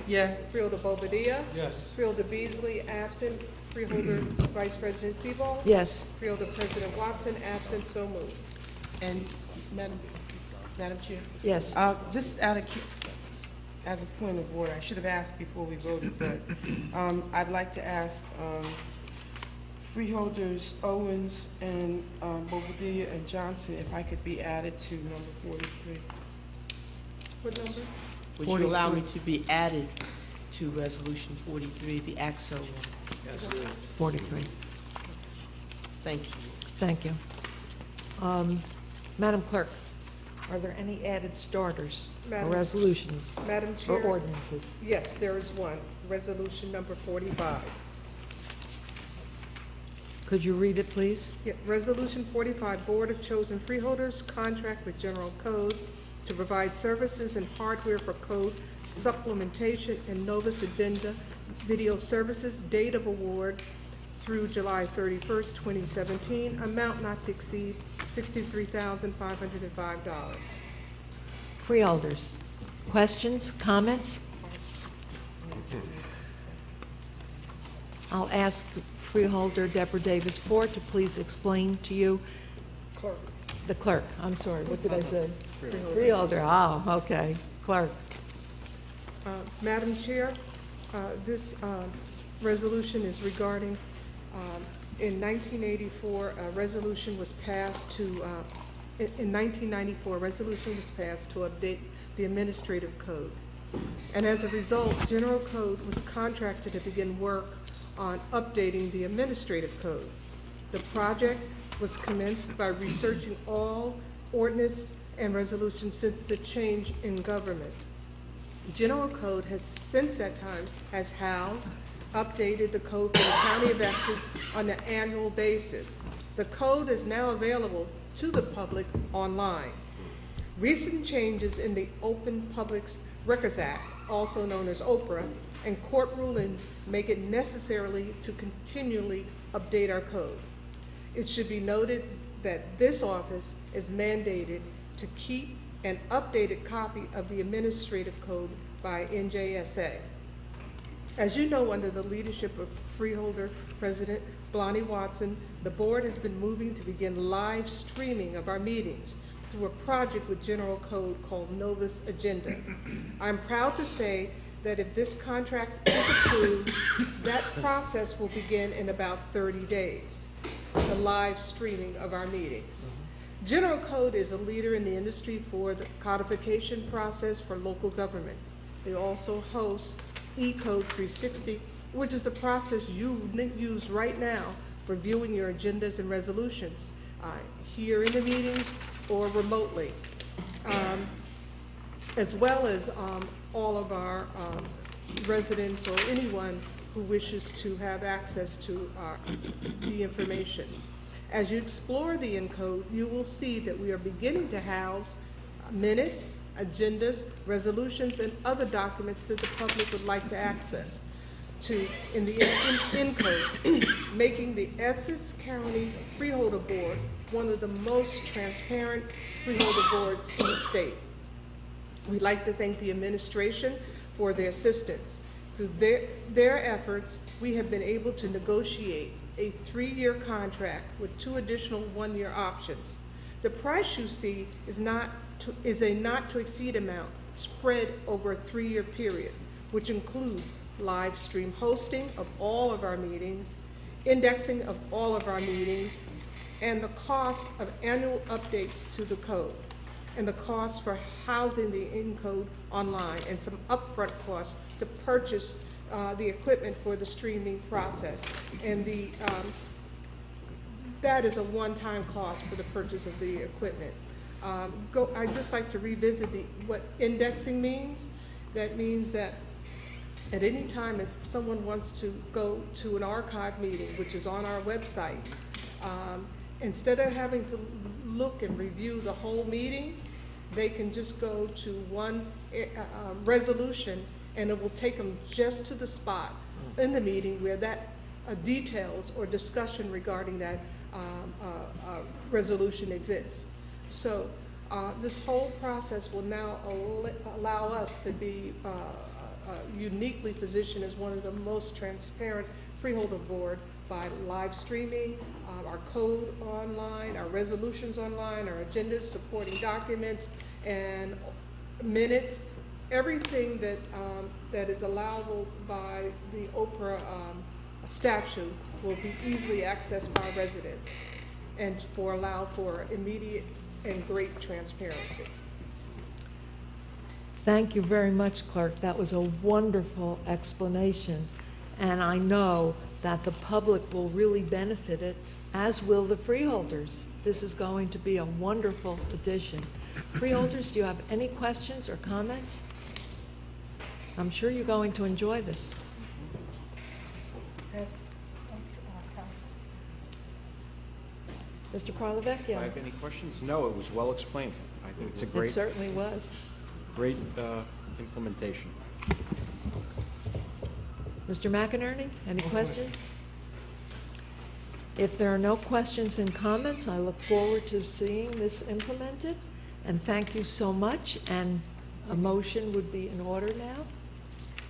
Yeah. Freeholder Bobadilla. Yes. Freeholder Beasley absent. Freeholder Vice President Sebald. Yes. Freeholder President Watson absent. So moved. And Madam Chair? Yes. Just as a point of order, I should have asked before we voted, but I'd like to ask Freeholders Owens and Bobadilla and Johnson if I could be added to number 43. What number? Would you allow me to be added to Resolution 43, the AXO one? 43. Thank you. Thank you. Madam Clerk, are there any added starters or Madam- resolutions Madam or Chair. ordinances? Yes, there is one. Resolution number 45. Could you read it, please? Yeah, Resolution 45, Board of Chosen Freeholders, contract with General Code to provide services and hardware for code supplementation and Novus Agenda Video Services, date of award through July 31st, 2017, amount not to exceed $63,505. Freeholders, questions, comments? I'll ask Freeholder Deborah Davis Ford to please explain to you. Clerk. The clerk, I'm sorry, what did I say? Freeholder, oh, okay, clerk. Madam Chair, this resolution is regarding, in 1984, a resolution was passed to, in 1994, a resolution was passed to update the administrative code. And as a result, General Code was contracted to begin work on updating the administrative code. The project was commenced by researching all ordinance and resolutions since the change in government. General Code has, since that time, has housed, updated the code for the County of Essex on an annual basis. The code is now available to the public online. Recent changes in the Open Public Records Act, also known as OPRA, and court rulings make it necessary to continually update our code. It should be noted that this office is mandated to keep an updated copy of the administrative code by NJSA. As you know, under the leadership of Freeholder President Blondie Watson, the board has been moving to begin live streaming of our meetings through a project with General Code called Novus Agenda. I'm proud to say that if this contract is approved, that process will begin in about 30 days, the live streaming of our meetings. General Code is a leader in the industry for the codification process for local governments. They also host E-Code 360, which is the process you use right now for viewing your agendas and resolutions, here in the meetings or remotely, as well as all of our residents or anyone who wishes to have access to the information. As you explore the ENCODE, you will see that we are beginning to house minutes, agendas, resolutions, and other documents that the public would like to access in the ENCODE, making the Essex County Freeholder Board one of the most transparent freeholder boards in the state. We'd like to thank the administration for their assistance. Through their efforts, we have been able to negotiate a 3-year contract with 2 additional 1-year options. The price you see is a not to exceed amount spread over a 3-year period, which include live stream hosting of all of our meetings, indexing of all of our meetings, and the cost of annual updates to the code, and the cost for housing the ENCODE online, and some upfront costs to purchase the equipment for the streaming process. And that is a one-time cost for the purchase of the equipment. I'd just like to revisit what indexing means. That means that at any time, if someone wants to go to an archive meeting, which is on our website, instead of having to look and review the whole meeting, they can just go to one resolution, and it will take them just to the spot in the meeting where that details or discussion regarding that resolution exists. So this whole process will now allow us to be uniquely positioned as one of the most transparent freeholder board by live streaming, our code online, our resolutions online, our agendas, supporting documents, and minutes. Everything that that is allowable by the Oprah statute will be easily accessed by residents and allow for immediate and great transparency. Thank you very much, Clerk. That was a wonderful explanation. And I know that the public will really benefit it, as will the freeholders. This is going to be a wonderful addition. Freeholders, do you have any questions or comments? I'm sure you're going to enjoy this. Yes. Do Mr. I Parlavecchio? have any questions? No, it was well explained. I think it's a It great, certainly was. great implementation. Mr. McInerney, any questions? If there are no questions and comments, I look forward to seeing this implemented. And thank you so much. And a motion would be in order now.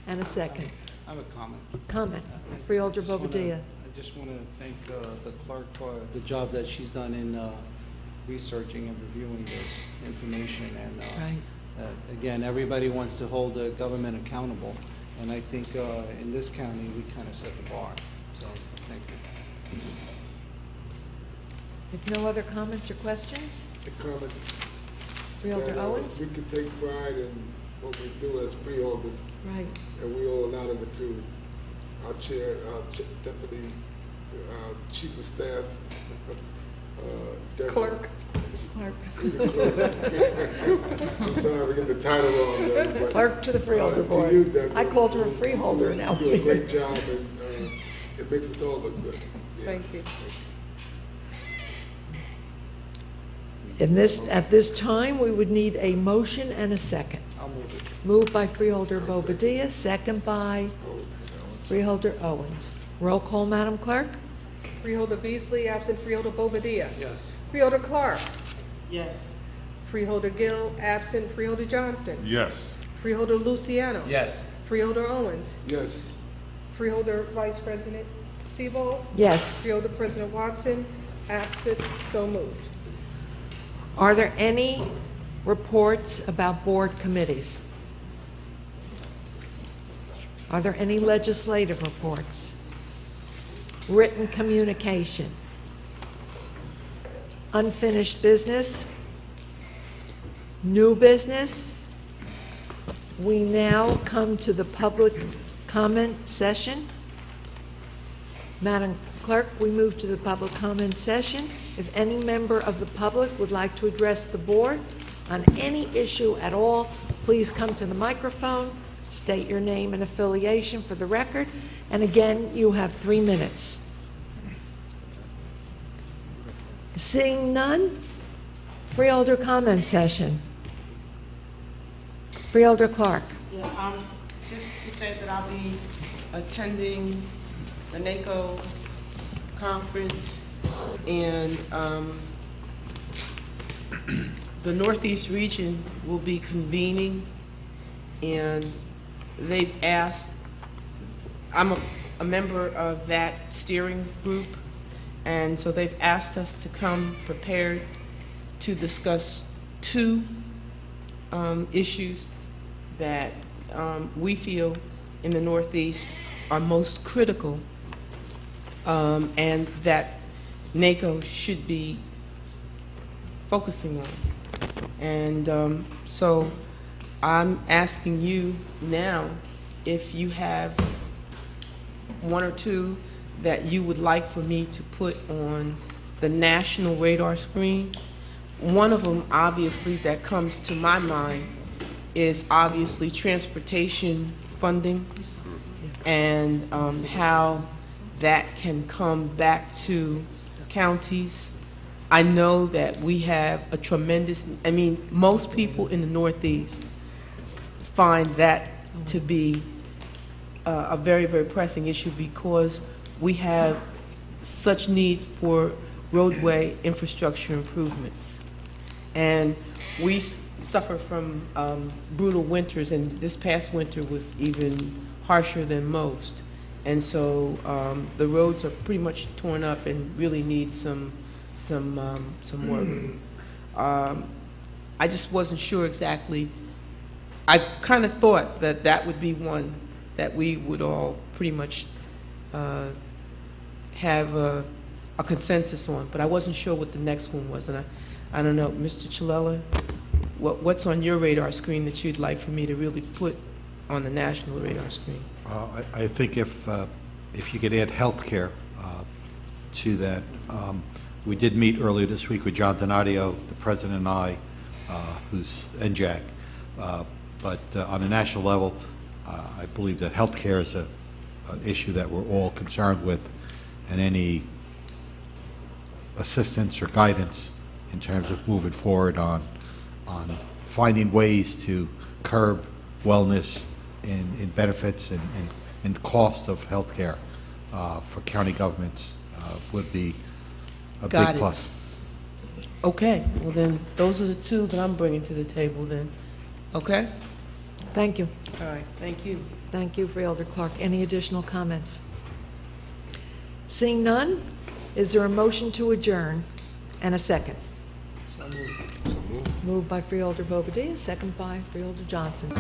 And a second. I have a comment. Comment. Freeholder Bobadilla. I just want to thank the clerk for the job that she's done in researching and reviewing this information. And Right. again, everybody wants to hold the government accountable. And I think in this county, we kind of set the bar. So thank you. If no other comments or questions, A comment Freeholder that, Owens? we can take pride in what we do as freeholders, Right. and we owe a lot of it to our chair, our deputy, our chief of staff, Clerk. I'm sorry, we get the title wrong, Debbie, but, Clerk to the Freeholder to Board. you, Debbie, I called her a freeholder now. You do a great job, and it makes us all look good. Yeah. Thank you. At this time, we would need a motion and a second. I'll move it. Moved by Freeholder Bobadilla, second by Freeholder Owens. Roll call, Madam Clerk? Freeholder Beasley, absent. Freeholder Bobadilla. Yes. Freeholder Clark. Yes. Freeholder Gill, absent. Freeholder Johnson. Yes. Freeholder Luciano. Yes. Freeholder Owens. Yes. Freeholder Vice President Sebo. Yes. Freeholder President Watson, absent. So moved. Are there any reports about board committees? Are there any legislative reports? Written communication? Unfinished business? New business? We now come to the public comment session. Madam Clerk, we move to the public comment session. If any member of the public would like to address the board on any issue at all, please come to the microphone, state your name and affiliation for the record, and again, you have 3 minutes. Seeing none, Freeholder comment session. Freeholder Clark. Yeah, just to say that I'll be attending the NACO conference, and the Northeast region will be convening, and they've asked, I'm a member of that steering group, and so they've asked us to come prepared to discuss 2 issues that we feel in the Northeast are most critical, and that NACO should be focusing on. And so I'm asking you now if you have 1 or 2 that you would like for me to put on the national radar screen. One of them, obviously, that comes to my mind is obviously transportation funding and how that can come back to counties. I know that we have a tremendous, I mean, most people in the Northeast find that to be a very, very pressing issue because we have such need for roadway infrastructure improvements. And we suffer from brutal winters, and this past winter was even harsher than most. And so the roads are pretty much torn up and really need some work. I just wasn't sure exactly. I kind of thought that that would be one that we would all pretty much have a consensus on, but I wasn't sure what the next one was, and I don't know, Mr. Chilella, what's on your radar screen that you'd like for me to really put on the national radar screen? I think if you could add healthcare to that, we did meet earlier this week with John Donadio, the president, and I, who's NJAC. But on a national level, I believe that healthcare is an issue that we're all concerned with, and any assistance or guidance in terms of moving forward on finding ways to curb wellness in benefits and cost of healthcare for county governments would be a big plus. Okay, well then, those are the two that I'm bringing to the table then. Okay? Thank you. All right, thank you. Thank you, Freeholder Clark. Any additional comments? Seeing none, is there a motion to adjourn and a second? Moved by Freeholder Bobadilla, second by Freeholder Johnson.